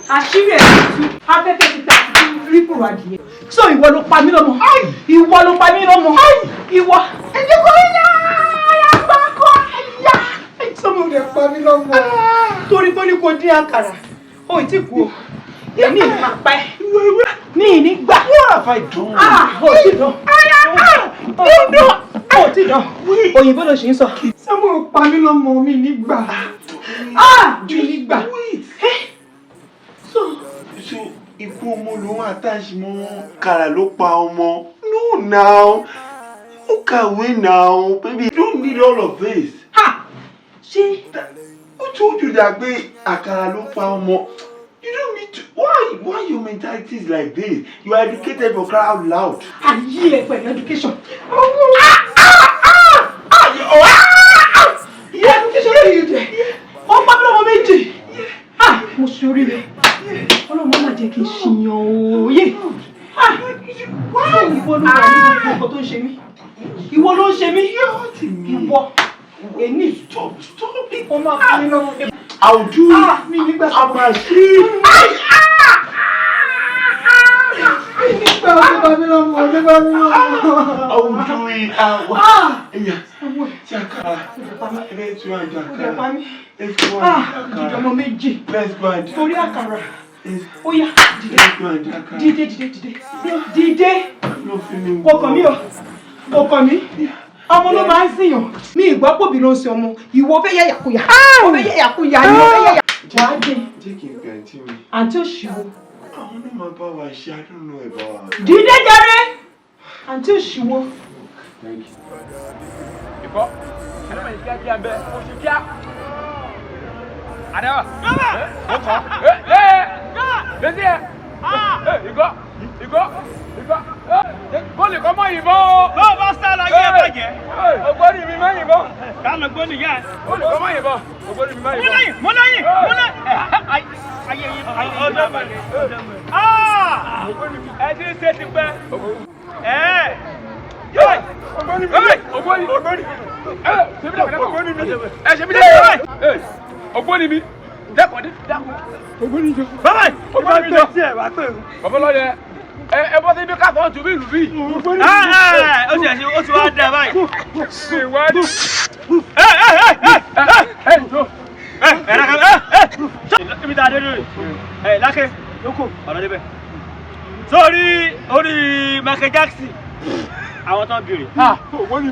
àṣírí ẹ̀ tuntun, afẹ́fẹ́ ti ta sí rípò adìyẹ. So ìwọ ló pa mí lọ́mọ. Ìwọ ló pa mí lọ́mọ. Ìwọ. Ẹni kò ní yá gbàgbọ́ àyà. Sọ́mi ò lè pa mí lọ́mọ. Torí pé ní kò dín àkàrà, ó ì tí kú o. Èmi ì máa pa ẹ́. Mi ì ní gbà. Ó ti dán. Ó ti dán. Òyìnbó ló ṣì ń sọ. Sọ́mi ò pa mí lọ́mọ mi ní gbà. Mi ní gbà. So ikú ọmọ ló wà táṣì mọ́ kàrà ló pa ọmọ. No now. Ó kàwé now. Baby, you don't need all of this. Ṣé who told you that pé àkàrà ló pa ọmọ? You don't need to. Why your mentality is like this? You are educated for cry out loud. Ayé ẹ pẹ̀lú education. Ìyá education ló yẹ jẹ. Ó pa mí lọ́mọ méjì. Mo ṣe oríire. Ọlọ́run má jẹ́ kí n ṣìyàn òye. Ìwọ ló wà nínú ọkọ̀ tó ń ṣe mí. ìwọ èní stop o máa fi mi lọ́wọ́. I'll do it. Mi nígbà I'm a sheep. Ọmọ méjì torí àkàrà ó yá dìde kọkàn mi ò kọkàn mi ọmọ ló máa ń sìyàn mi ìgbọ́ pòbí ló ń ṣe ọmọ ìwọ fẹ́ yẹ̀yàkuyà ó fẹ́ yẹ̀yàkuyà ni ó fẹ́ yẹ̀yà. wàá dé àǹtí òṣìwò. àwọn náà máa bá wa ṣe àdúnnú ẹ̀ bá wa. dìde jàre àǹtí òṣìwò. ìbọn ẹlẹ́mọ̀ yìí kíákíá bẹ́ẹ̀ oṣù kíá. àdáwà ó kọ́ bẹ́sí ẹ̀ ìgọ́ bọ́ọ̀lù kọ́ mọ́ ìbọn o. bọ́ọ̀ bá sá lọ yé bàjẹ́. ògbóni mi máa yìnbọn. káàmù gbóni yá. bọ́ọ̀lù kọ́ mọ́ ìbọn ògbóni mi máa yìnbọn. mo lẹ́yìn. ayé ọjọ́ mẹ́rin. ẹ ti ṣe ti pẹ́. ògbóni mi dẹ́kun ògbóni jọ. bàbá yìí jọ. bàbá lọ́yẹ ẹ bọ́ síbi ká fọ́n tùbí ìlú bí. ó ti wá dá báyìí. ìwádìí. ibi tá a dé lórí lákè lóko ọ̀nà débẹ̀. sórí orí Michael Jackson àwọn tán bèrè.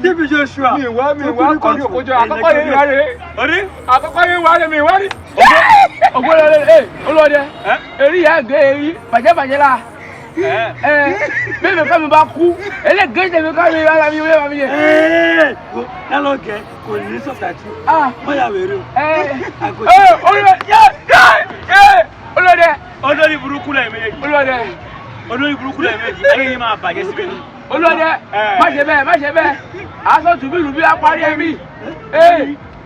tíbi Joshua mi wá kọjú òkójọ àkọ́kọ́ yẹn wá rè. orí àkọ́kọ́ yẹn wá rè mi wá rí. ògbólódé olóde èrí yà gé èrí bàjẹ́ la. bẹ́ẹ̀ fẹ́ mi bá kú eléyìí tẹ̀mí ká mi ara mi wé wa mi yẹ. lálọ́ gẹ̀ kò ní sọ̀tàtì wọ́n yà wèrè o. olórí burúkú lẹ̀ méjì. olórí burúkú lẹ̀ méjì ayé yìí máa bàjẹ́ síbẹ̀ ni. olóde má ṣe bẹ́ẹ̀ aṣọ tùbí ìlú bí apárí ẹ̀mí.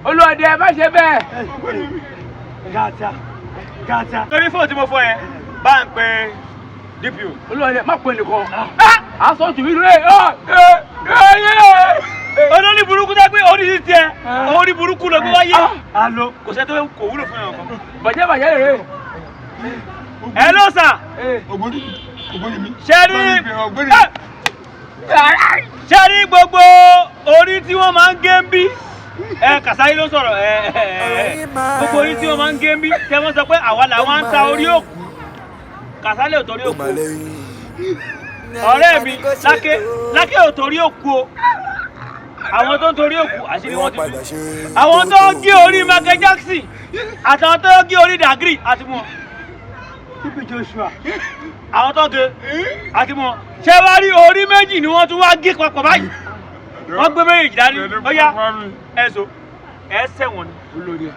olóde má ṣe bẹ́ẹ̀. gàtà. torí fóònù tí mo fọ yẹn bá ń pe DPO. olóde má pè nìkan. aṣọ tùbí ìlú olórí burúkú dá pé orí ti tiẹ̀ orí burúkú ló gbé wáyé. alo kò sẹ́ tó kò wúlò fún yàn kan. bàjẹ́ rè. ẹ ló sà. ògbóni mi. ṣé rí gbogbo orí tí wọ́n máa ń gé ń bí Kàsáyé ló sọ̀rọ̀ gbogbo orí tí wọ́n máa ń gé ń bí tẹ́ wọ́n sọ pé àwa làwọn ń ta orí òkú Kàsálẹ̀ ò torí òkú ọ̀rẹ́ mi lákè ò torí òkú o àwọn tó ń torí òkú àṣírí wọn ti tú àwọn tó ń gé orí Michael Jackson àtàwọn tó ń gé orí Dagri àti mọ́ tíbi Joshua àwọn tó ń gé àti mọ́ ṣé wá rí orí méjì ni wọ́n tún wá gé papọ̀ báyìí wọ́n gbé méjì dání bóyá ẹ̀sọ́ ẹ̀sẹ̀ wọn ni olórí ẹ̀.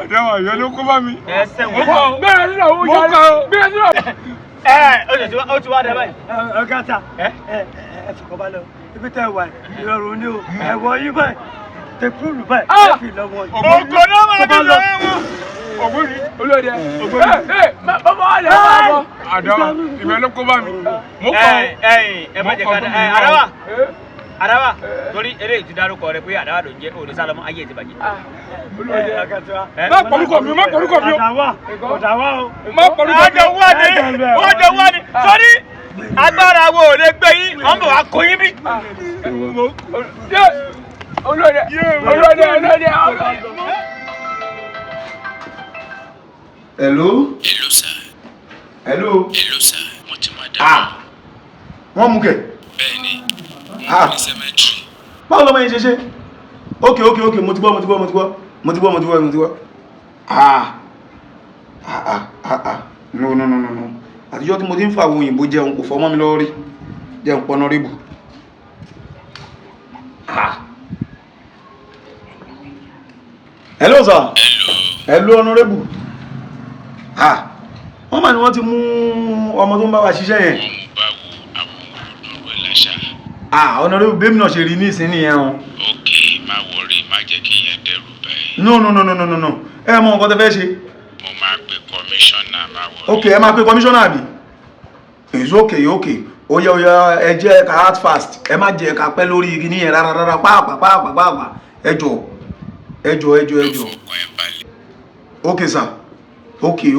àdáwà yọ ló kó bá mi. ẹ̀sẹ̀ wọn kọ́ bẹ́ẹ̀ ni àwọn oúnjẹ bẹ́ẹ̀ ni ó ti wá dé báyìí. ọ̀gá ta ẹ fìkọ́ bá lọ ibi tẹ́ wà ìrọ̀rùn ni o ẹ̀wọ̀ yín báyìí tẹkúrú báyìí ẹ fi lọ́wọ́ yìí. ògò náà máa bí lọ́wọ́ wọn. ògbóni olóde bàbá wà lè máa bọ̀. àdáwà ìbẹ̀ ló kó bá mi. mo kọ́ ẹ má jẹ ká Àdáwà torí eré ti dárúkọ rẹ pé Àdáwà ló ń jẹ òde sálọmọ ayé ti bàjẹ́. má pọ̀lúkọ̀ mi o. Àdáwà o. má pọ̀lúkọ̀ mi o. wọ́n jọ wá ní sórí agbára wo ò lè gbé yín wọ́n bọ̀ wá kó yín bí. olóde. Hello sir. Hello sir. mo ti máa dá. wọ́n mú kẹ̀. bẹ́ẹ̀ni báwo lọ́mọ yìí ṣe ṣe? ok mo ti gbọ́ no àtijọ́ tí mo ti ń fa àwọn òyìnbó jẹun kò fọmọ́ mi lọ́wọ́ rí jẹun pọnà ríbù. hello sir. hello honorable. wọ́n mà ní wọ́n ti mú ọmọ tó ń bá wa ṣiṣẹ́ yẹn. honorable bẹ́ẹ̀ mi náà ṣe rí ní ìsìn nìyẹn o. ok má wọrí má jẹ́ kí yẹn dẹ́rù bẹ́ẹ̀. no ẹ mọ nǹkan tẹ́ fẹ́ ṣe. mo máa pe kọmíṣánná má wọrí. ok ẹ máa pe kọmíṣánná àbí. it's okay Oya ẹ jẹ́ ká hard fast ẹ má jẹ́ ká pẹ́ lórí igi níyẹn rárá pàápàá ẹ jọ̀ọ́. Okay sir okay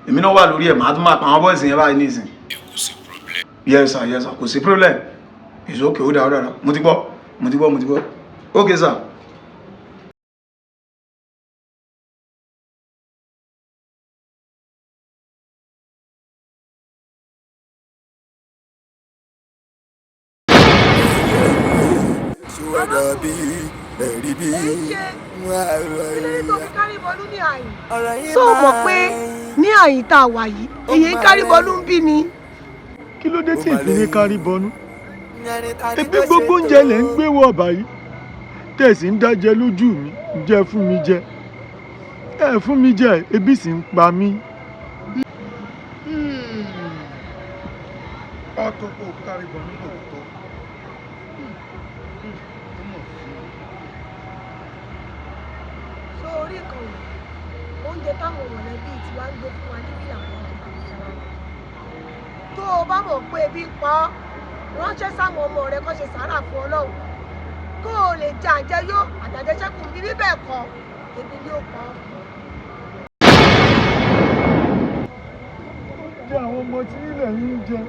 èmi náà wà lórí ẹ̀ màá tún máa pa àwọn boys yẹn báyìí nísìn. Yes sir kò sí problem it's okay ó dára mo ti gbọ́ okay sir. Sọ mọ̀ pé ní àyín tá a wà yìí èyí ń kárí bọnú ń bí ni. Kí ló dé tí èfi ní kárí bọnú? Ebi gbogbo oúnjẹ lẹ̀ ń gbé wọ ọ̀bà yìí tẹ̀sí ń dájẹ lójú mi jẹ́ fún mi jẹ ẹ fún mi jẹ ebi sì ń pa mí. Ọ̀tọ̀ kò kárí bọnú lóòótọ́. Sórí kan oúnjẹ táwọn mọ̀lẹ́bí tí wàá ń gbé fún wa níbí làwọn oúnjẹ tó o bá mọ̀ pé ebi ń pa ọ́ ránṣẹ́ sáwọn ọmọ rẹ kó ṣe sàárà fún Ọlọ́run kó o lè jẹ àjẹyó àtàjẹsẹ́kù bí bẹ́ẹ̀ kọ́ ebi ni ó pa ọ́. Jẹ́ àwọn ọmọ tí ilẹ̀ yìí ń jẹ.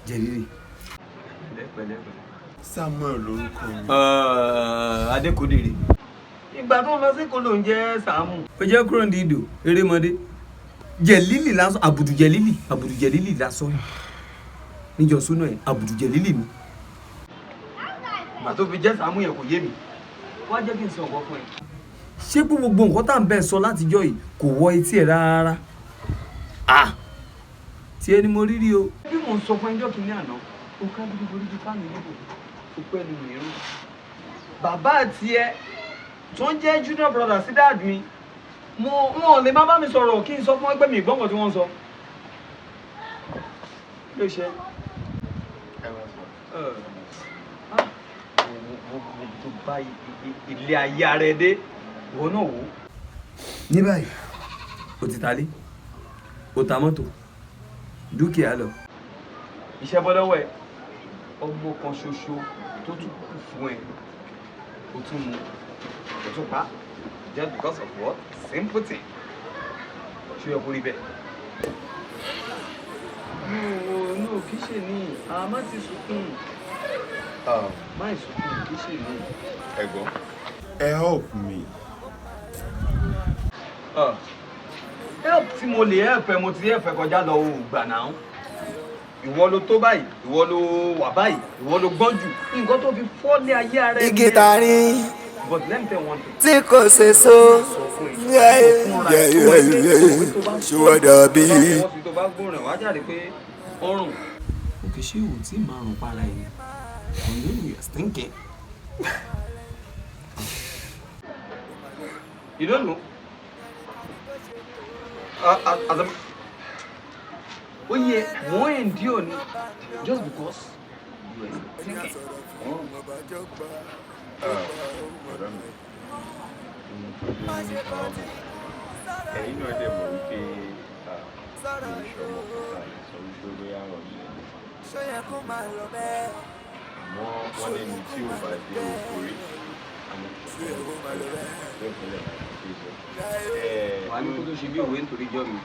Jẹ̀lílì. Samuel lórúkọ mi. Adékòdèrè. Ìgbà tó ń lọ sí kó ló ń jẹ́ Sàámù. Ó jẹ́ kúrò ní ìdò erémọdé. Jẹ̀lílì lásán àbùdù Jẹ̀lílì lásán. Níjọ súnú ẹ̀ àbùdù Jẹ̀lílì mi. Ìgbà tó fi jẹ́ Sàámù yẹn kò yé mi. Wá jẹ́ kí n sọ ọ̀gọ́ fún ẹ. Ṣé gbogbo nǹkan tá à ń bẹ̀ sọ látijọ́ yìí kò wọ etí ẹ̀ rárá? Tí ẹni mo rírí o. Bí mo ń sọ fún ẹjọ́ kìíní àná, ó ká bí borí ju fáàmì níbò, ó pẹ́ nu mìíràn. Bàbá àti ẹ tó ń jẹ́ junior brother sí dad mi, wọn lè má bá mi sọ̀rọ̀ kí n sọ fún ẹgbẹ́ mi ìgbọ́ngàn tí wọ́n ń sọ. Kí ló ṣe? Mo tó bá ilé ayé ara ẹ dé, ìwọ náà wò ó. Ní báyìí, o ti ta lé, o ta mọ́tò. Dúkìá lọ. Iṣẹ́ bọ́ lọ́wọ́ ẹ̀ ọmọ kan ṣoṣo tó tún kù fún ẹ o tún mú o tún pa just because of what? Simple thing. Ṣé o kò rí bẹ́ẹ̀? No kì í ṣe ní àmọ́ ti sunkún. Má ìsunkún kì í ṣe ní. Ẹ̀gbọ́n help me. Help tí mo lè help ẹ mo ti help ẹ kọjá lọ o gbà náà. Ìwọ ló tó báyìí, ìwọ ló wà báyìí, ìwọ ló gbọ́n jù. Nǹkan tó fi fọ́lé ayé ara ẹ. Igi tari But let me tell you one thing. tí kò ṣe so ṣùwọ́dọ̀ bí. Tó bá gbóòrùn wá jáde pé ọrùn. Òkè ṣé ìwò tí màá rùn para ẹ̀ ni? Stinking. You don't know? Oh yeah, more endure ni just because you were thinking. Ẹ̀yin náà dẹ̀ mọ̀ wípé ìṣọ̀mọ̀ kọta sọ wípé bóyá rọ̀ ní àmọ́ wọ́n lẹ́nu tí ò bá dé òkúrí àmọ́ Wà ní kó tó ṣe bí òwe nítorí jọ́ mi.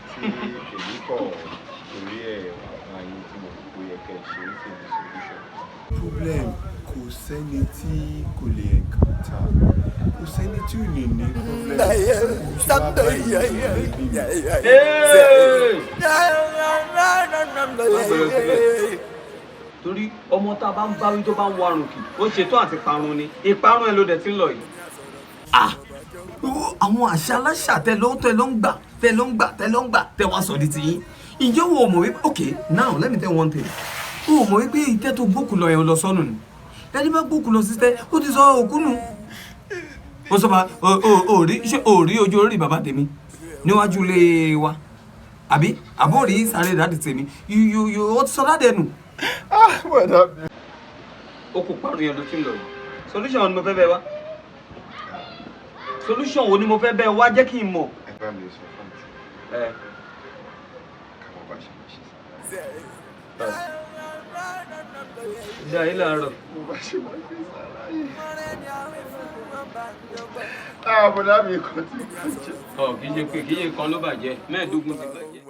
tí èmi kọ̀ torí ẹ̀ wà yín tí mo kò yẹ kẹ́ ṣe é sí ní solution. Problem kò sẹ́ni tí kò lè encounter kò sẹ́ni tí ò lè ní problem. Torí ọmọ tá a bá ń báwí tó bá ń warùn kì ó ṣetán àti parun ni ìparun ẹ ló dẹ̀ ti ń lọ yìí. Àwọn àṣà aláṣà tẹ ló ń gbà tẹ wá sọ di tiyín. Ǹjẹ́ wo mọ̀ wípé okay now let me tell you one thing. O mọ̀ wípé ìtẹ́ tó gbókù lọ yẹn lọ sọ́nù ni. Ẹni bá gbókù lọ sísẹ́ ó ti sọ òkú nù. Ó sọ ma rí ojú orí bàbá tèmi níwájú ilé wa àbí àbó rí sáré dáàdì tèmi ó ti sọ ládẹ nù. Ó kò parun yẹn ló ti ń lọ yìí. Solution wo ni mo fẹ́ bẹ̀ wá? Solution wo ni mo fẹ́ bẹ̀ wá jẹ́ kí n mọ̀. Ẹ bá mi sọ fún mi. Káwọn bá ṣe máa ṣe sára. Ìjà yìí láàárọ̀. Mo bá ṣe máa ṣe sára yìí. Bọ̀dá mi kan ti bàjẹ́. Kì í ṣe pé kì í ṣe kan ló bàjẹ́, 15 ti bàjẹ́.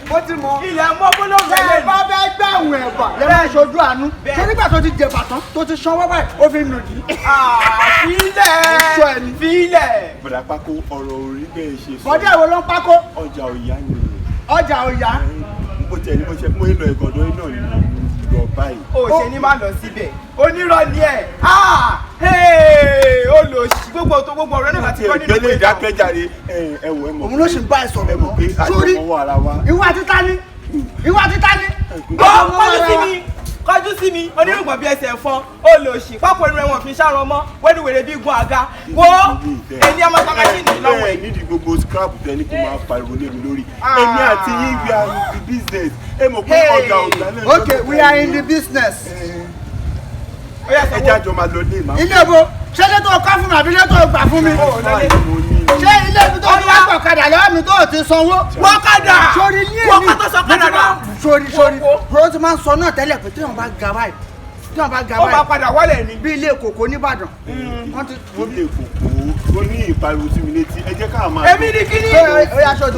Mo ti mọ ilẹ̀ mọ́ bólóògbé lẹ́yìn. Bá bẹ́ẹ̀ gbà àwọn ẹ̀bà lẹ́yìn ìṣojú àánú. Ṣé nígbà tó ti jẹ bàtán tó ti ṣan wáwá ẹ̀ ó fi nù dí? Fílẹ̀ fílẹ̀. Bọ̀dá Pákó ọ̀rọ̀ orí bẹ́ẹ̀ ṣe sọ. Bọ́dé wo ló ń pákó? Ọjà Òyà ni. Ọjà Òyà. Mo tẹ̀ ní mo ṣe mú ìlọ ìgọ̀dọ̀ iná ni mo lọ báyìí. O ṣe ní máa lọ síbẹ̀. Onírọ̀ ni ẹ̀. Ó lò sí gbogbo ọ̀rọ̀ náà láti kọ́ nínú ìwé. Ìgbélé ìdákẹ́jáde ẹ̀wọ̀ ẹ̀mọ̀. Òun ló ṣì ń bá ẹ sọ̀rọ̀ ẹ̀mọ̀ pé sórí àjọmọ́wọ́ ara wa. ìwà títa ni. Kọjú sí mi onírùngbọ̀n bí ẹsẹ̀ fọ́n ó lò sí pápọ̀ inú ẹ̀wọ̀n fi ṣàrọ̀ mọ́ wẹ́dùwèrè bí gun àga wo èmi ọmọ sọmọṣínì lọ́wọ́ ẹ̀. Nídìí gbogbo scrap tẹni kó máa pariwo lé mi lórí. Èmi àti yín we are in the business. Ẹ mọ̀ pé ọjà ọ̀gá náà. Okay, we are in the business. Ẹ jẹ́ àjọ máa lọ lé màá. Ilé ibo ṣé ilé tó o ká fún mi àbí ilé tó o gbà fún mi? Ṣé ilé ibi tó o ti wá gbọ̀kadà lọ́wọ́ mi tó o ti sanwó? Wọ́kadà! Sori ní èmi. Wọ́kadà sọ̀kadà náà. Sori. Bro ti máa ń sọ náà tẹ́lẹ̀ pé tí wọ́n bá ga báyìí. Ó máa padà wọlé ní bí ilé kòkó nìbàdàn. Ilé kòkó ó ní ìpariwo sí mi létí. Ẹ jẹ́ ká máa. Èmi ni kíní.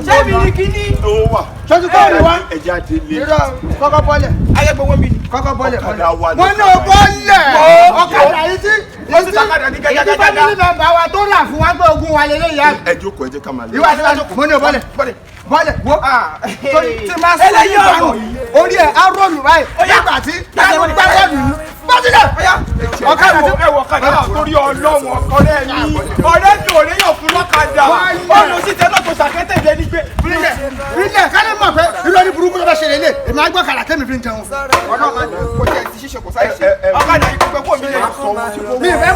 Ṣé mi ni kíní? Tó wà. Ṣojú kọ́ mi wá. Ẹ jẹ́ àdélé. Irọ́ kọ́kọ́ bọ́lẹ̀. Ayé gbogbo mi ni. Kọ́kọ́ bọ́lẹ̀. Ọ̀kadà wà ní. Wọ́n náà bọ́lẹ̀. Ọ̀kadà yìí tí. Wọ́n ti sàkadà ní gẹ́gẹ́ Èyí tí bọ́lẹ̀ bàbá wa tó là fún wa gbé ogun wa lélẹ̀ yá. Ẹ jókòó ẹ jẹ́ ká máa lọ. Ìwà àti ìwà mo ní o bọ́lẹ̀. Bọ́lẹ̀ wo. Tí máa sọ yín bọ́ọ̀lù orí ẹ̀ á rọ́ọ̀lù báyìí. Nígbà tí táyà ń gbá bọ́ọ̀lù yìí. Bọ́sílẹ̀. Ọ̀kadà tí ẹ wọ ọ̀kadà torí ọlọ́wọ́ ọ̀rẹ́ mi. Ọ̀rẹ́ mi ò léyàn fún lọ́kadà. Olùsíṣẹ́ náà tó ṣàkẹ́tẹ̀ jẹ́ ní pé. Rílẹ̀ ká lè mọ̀ pé ìlọrin burúkú ló bá ṣe lélẹ̀. Èmi á gbọ́ kàrà tẹ́mi fi ń jẹun. Ọ̀nà máa ní kò tẹ̀ sí ṣíṣe kò sáyé ṣe. Ọ̀kadà yìí kò kó mi lè. Mi ì fẹ́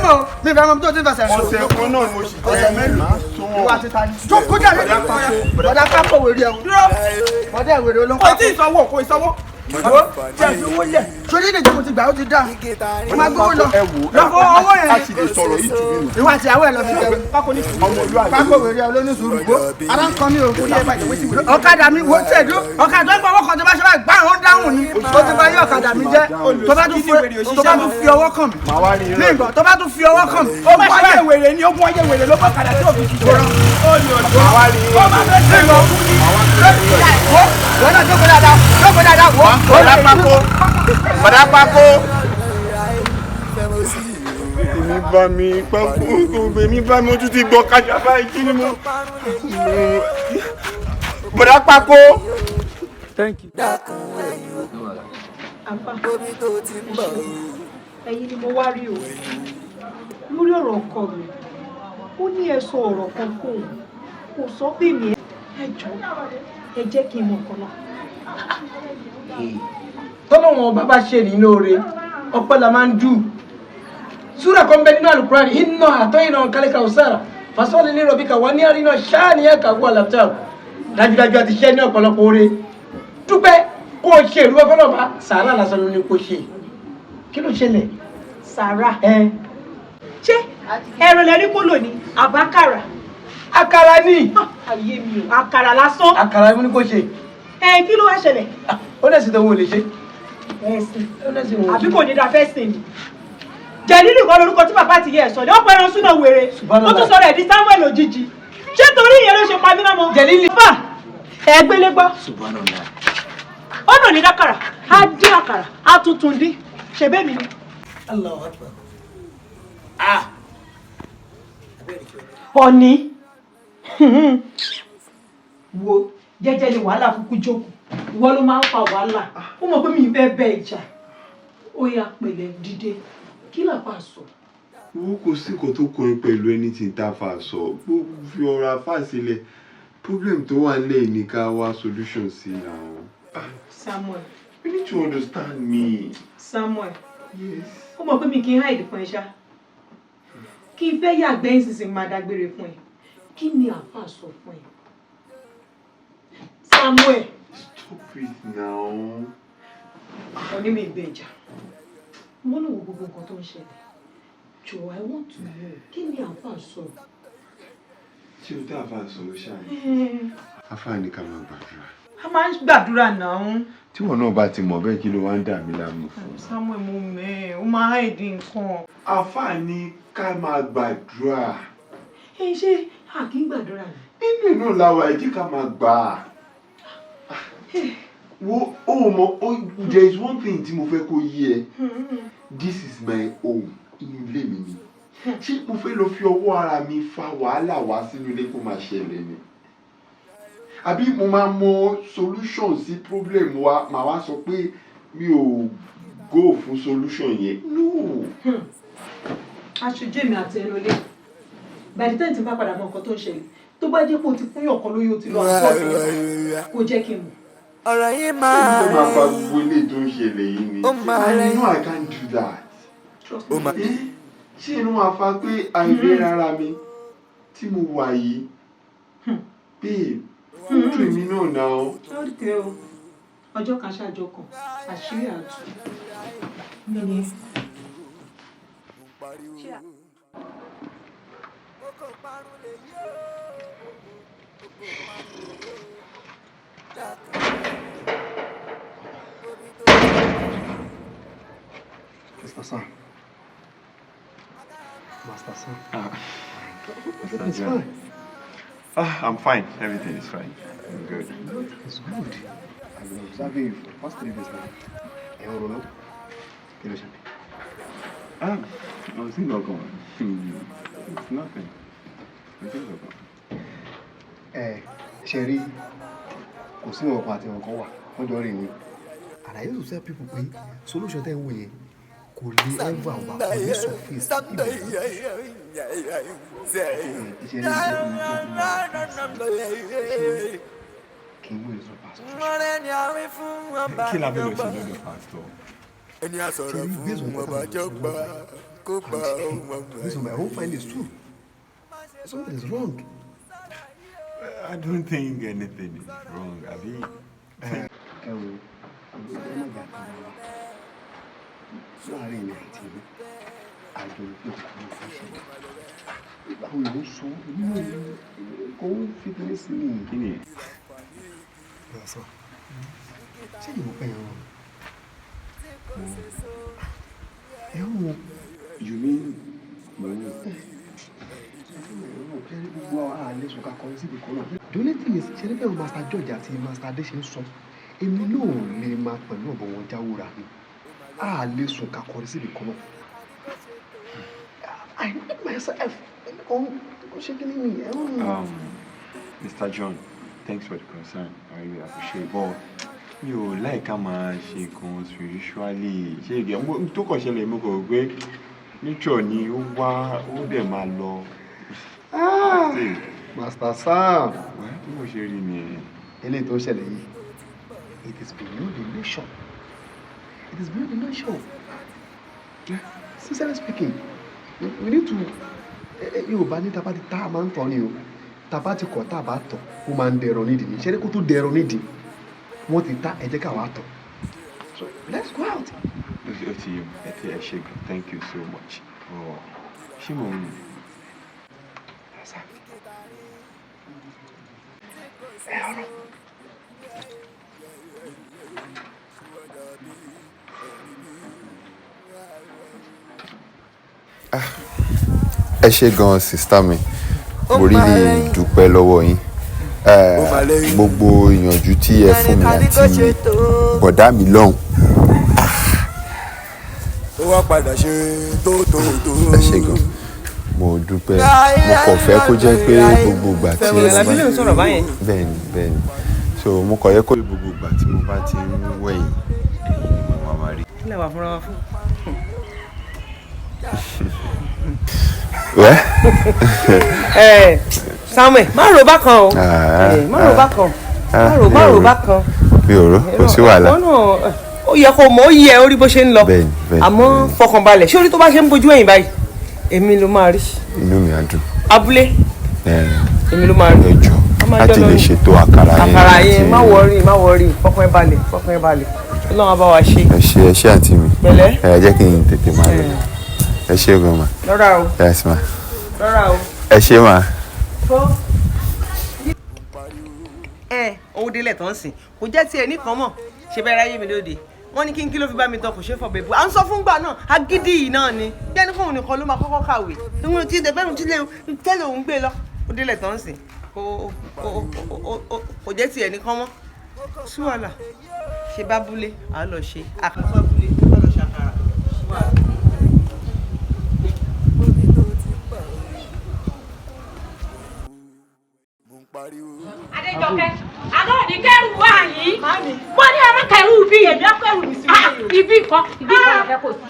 mọ̀ tó ti ń fẹsẹ̀ sọ. Ọ̀sẹ̀ kan náà mo sì jẹ́ mélòó. Ìwà títa ni. Tó kọjá mi. Bọ̀dá pápọ̀ wèrè ẹ̀hún. Bọ̀dá ìwèrè olóńgbò. Kò tí ì sanwó kò ì sanwó. Sórí ìdèjì mo ti gbà ó ti dá. Mo máa gbówó lọ. Lọ́kọ́ ọwọ́ yẹn. A sì lè sọ̀rọ̀ yìí tù mí nù. Ìwà àti àwọ̀ ẹ̀ lọ fi jẹun. Pákó wèrè olóníṣòro gbó. Ara ń kọ́ mi o. Ọ̀kadà mi wo tẹ̀dú. Ọ̀kadà ń bọ̀ ọwọ́ kan tó bá ṣe báyìí gbá àwọn dáhùn ni. Tó ti bá yí ọ̀kadà mi jẹ́. Tó bá tún fi ọwọ́ kàn mí. Ní ìgbà tó bá tún fi ọwọ́ kàn mí. Ó bá ṣe wèrè ni ogun ayé wèrè ló bá kàdà tí òfin ṣiṣẹ́. Ó bá fẹ́ ṣe lọ. Wọ́n náà jókòó dáadáa wọ́. Bọ̀dá Pákó. Èmi bá mi ojú ti gbọ́ kájà báyìí kí ni mo. Bọ̀dá Pákó. Thank you. Ẹ̀yin ni mo wá rí o lórí ọ̀rọ̀ ọkọ mi ó ní ẹ sọ ọ̀rọ̀ kan fún un kò sọ pé mi ẹ jọ ẹ jẹ́ kí n mọ̀ kan náà. Tọ́lọ́ wọn bàbá ṣe ní lóore ọpẹ́ la máa ń dù súrà kan bẹ nínú Al-Qur'an inna a'tayna kal kawsar fasalli li rabbika wanhar shani'aka huwal abtar dájúdájú àti ṣe ní ọ̀pọ̀lọpọ̀ oore dúpẹ́ kó o ṣe ìlú ọfọlọ́ba sàárà lásán ló ní kó ṣe kí ló ṣẹlẹ̀. Sàárà ṣé ẹran lẹ́rí kó lò ní àbákàrà. Àkàrà ni. Ayé mi o àkàrà lásán. Àkàrà ló ní kó ṣe. Kí ló wá ṣẹlẹ̀. Ó lè ṣe tó wọ́n lè ṣe. Ẹ̀sìn àbí kò ní da fẹ́ sìn ni. Jẹ̀lílì kan lórúkọ tí bàbá ti yẹ ẹ̀ sọ ni ó pẹ́ ẹran súná wèrè ó tún sọ̀rọ̀ ẹ̀ di Samuel òjijì ṣé torí ìyẹn ló ṣe pa mí lọ́mọ. Jẹ̀lílì fà ẹgbẹ́lé gbọ́. Ó nà ní dákàrà á dín àkàrà á tuntun dín ṣèbẹ́ mi ni. Allahu Akbar. Ọ̀ní wo jẹ́jẹ́ ni wàhálà kúkú jókòó ìwọ ló máa ń fa wàhálà ó mọ̀ pé mi ì fẹ́ bẹ ìjà ó yá pẹ̀lẹ́ dìde kí làpá sọ. Owó kò sí nǹkan tó kàn pẹ̀lú anything tá a fà sọ. Fi ọ̀rọ̀ àfà sílẹ̀. Problem tó wà nílẹ̀ ní ká wá solution sí àwọn. Samuel. You need to understand me. Samuel. Yes. Ó mọ̀ pé mi kì í hide fún ẹ ṣá. Kí n fẹ́ yàgbẹ́ ìsinsìnyí máa dágbére fún ẹ. Kí ni àfà sọ fún ẹ? Samuel. Stop it now. Ọ̀ní mi gbé ìjà. Wọ́n lò wò gbogbo nǹkan tó ń ṣẹlẹ̀. Jọ̀ọ́, I want to know. Kí ni àfà sọ? Ṣé o dá àfà sọ ṣáà? Àfà ní ká máa gbàdúrà. A máa ń gbàdúrà náà. Tí wọn náà bá ti mọ̀ bẹ́ẹ̀ kí ló wá ń dà mí láàmú fún? Samuel mo mẹ́ ó máa hide nǹkan. Àfà ní ká máa gbàdúrà. Ṣé a kì í gbàdúrà ni? Nínú inú làwọn ẹ̀jí ká máa gbà. Wo there is one thing tí mo fẹ́ kó yé ẹ. This is my home. Ilé mi ni. Ṣé mo fẹ́ lọ fi ọwọ́ ara mi fa wàhálà wá sínú ilé kó máa ṣẹlẹ̀ ni? Àbí mo máa mọ solution sí problem wa màá wá sọ pé mi ò go fún solution yẹn. No. Aṣojú èmi àti ẹnu ilé. By the time tí n bá padà mọ nǹkan tó ń ṣẹlẹ̀, tó bá jẹ́ pé o ti fún yàn kan lóyún o ti lọ àpọ̀ kò jẹ́ kí n mọ̀. Ọ̀rọ̀ yìí máa rẹ̀. Ṣé máa fa gbogbo ilé tó ń ṣẹlẹ̀ yìí ni? I know I can't do that. Ṣé inú máa fa pé àìlè rárá mi tí mo wà yìí? Babe, ojú èmi náà náà. Ó rí pé o, ọjọ́ kan ṣáájọ́ kan, àṣírí àtú. Mi ni. Mr. Sam. Master Sam. Everything's fine. I'm fine. Everything is fine. I'm good. It's good. I've been observing you for the past 3 days now. You don't know? I was thinking of going. It's nothing. I think of going. Sherry, kò sí ọkọ àti ọkọ wà wọ́n jọ rìn ní. And I used to tell people pé solution tẹ́ ń wò yẹn kò lè ever wà kò ní surface kí n wò èso pastor. Kí la bẹ̀rẹ̀ sí lọ́dọ̀ pastor? Ẹni a sọ̀rọ̀ fún ọba jọgbà kó gbà ọmọ. Listen, my whole find is true. Something is wrong. I don't think anything is wrong, Abi. Láàárín mi àti ìlú, àjọ ìpín ọkùnrin fún ìṣẹ̀lẹ̀. Báwo ló sọ inú kò ń fi kíní sí ní ìkíni? Lọ́sọ̀, ṣé ìwọ pẹ́ ẹran? Ẹ̀wọ̀n. You mean mo ń The only thing is, ṣe ní bẹ́ẹ̀ Master George àti Master Ade ṣe ń sọ, èmi náà lè máa pẹ̀lú ọ̀bọ̀ wọn jáwóra mi. A lè sùn ká kọrí síbi kan náà. I need myself. Mr. John, thanks for the concern. I really appreciate it. But mi ò like ká máa ṣe kan spiritually. Ṣé ìgbà tó kàn ṣẹlẹ̀ mo kò gbé nature ni ó wá ó dẹ̀ máa lọ. Master Sam. Bí mo ṣe rí ni eléyìí tó ṣẹlẹ̀ yìí. It is beyond the nation. It is beyond the nation. Sincerely speaking, we need to. Yorùbá ní taba ti tá a máa ń tọ́ ni o. Taba ti kọ̀ tá a bá tọ̀ ó máa ń dẹ̀rọ̀ nídìí ni. Ṣé kó tó dẹ̀rọ̀ nídìí? Wọ́n ti tá ẹ jẹ́ ká wá tọ̀. So let's go out. Thank you so much. Ṣé mo ń. Ẹ ṣé gan sista mi, mo rí lè dúpẹ́ lọ́wọ́ yín. Gbogbo ìyànjú tí ẹ fún mi àti bọ̀dá mi lọ́hùn. Ẹ ṣé gan, mo dúpẹ́, mo kàn fẹ́ kó jẹ́ pé gbogbo ìgbà tí ẹ bá bẹ́ẹ̀ni so mo kàn yẹ kó gbogbo ìgbà tí mo bá ti ń wẹ̀yìn ẹ̀yin ni mo máa rí. Kí lẹ wà fúnra wa fún? Samuel má ro bákan o má ro bákan má ro bákan. mi ò rò kò sí wàhálà. ó yẹ kó mọ̀ ó yẹ orí bó ṣe ń lọ àmọ́ fọkànbalẹ̀ ṣé orí tó bá ṣe ń bojú ẹ̀yìn báyìí èmi ló máa rí. inú mi á dùn. abúlé èmi ló máa rí. ẹjọ́ láti lè ṣètò àkàrà yẹn má wọrí fọkàn ẹ balẹ̀ Ọlọ́run á bá wa ṣe. ẹ ṣé àǹtí mi pẹ̀lẹ́ ẹ jẹ́ kí n tètè máa lọ ẹ ṣé gan ma. lọ́ra o yes ma. lọ́ra o. ẹ ṣé ma. owó délẹ̀ tó ń sìn kò jẹ́ tiẹ̀ nìkan mọ̀ ṣe bẹ́ẹ̀ ráyè mi lóde wọ́n ní kí ló fi bá mi tán kò ṣe fọ bèbú à ń sọ fún gbà náà agídí yìí náà ni bí ẹni fóun nìkan ló máa kọ́kọ́ kàwé ìwọ̀n tí ìdẹ́fẹ́rún tí tẹ́lẹ̀ òun gbé lọ ó délẹ̀ tó ń sìn kò jẹ́ tiẹ̀ nìkan mọ́ sí wàhálà ṣe bá búlé à ń lọ ṣe àkàbà búlé à ń lọ ṣàkàrà sí wàhálà. Adéjọkẹ́, àná òní kẹ́rù wá yìí. Wọ́n ní ọmọ kẹ́rù bí èmi á kẹ́rù mi sí i. Ibi kan ló fẹ́ kó sí.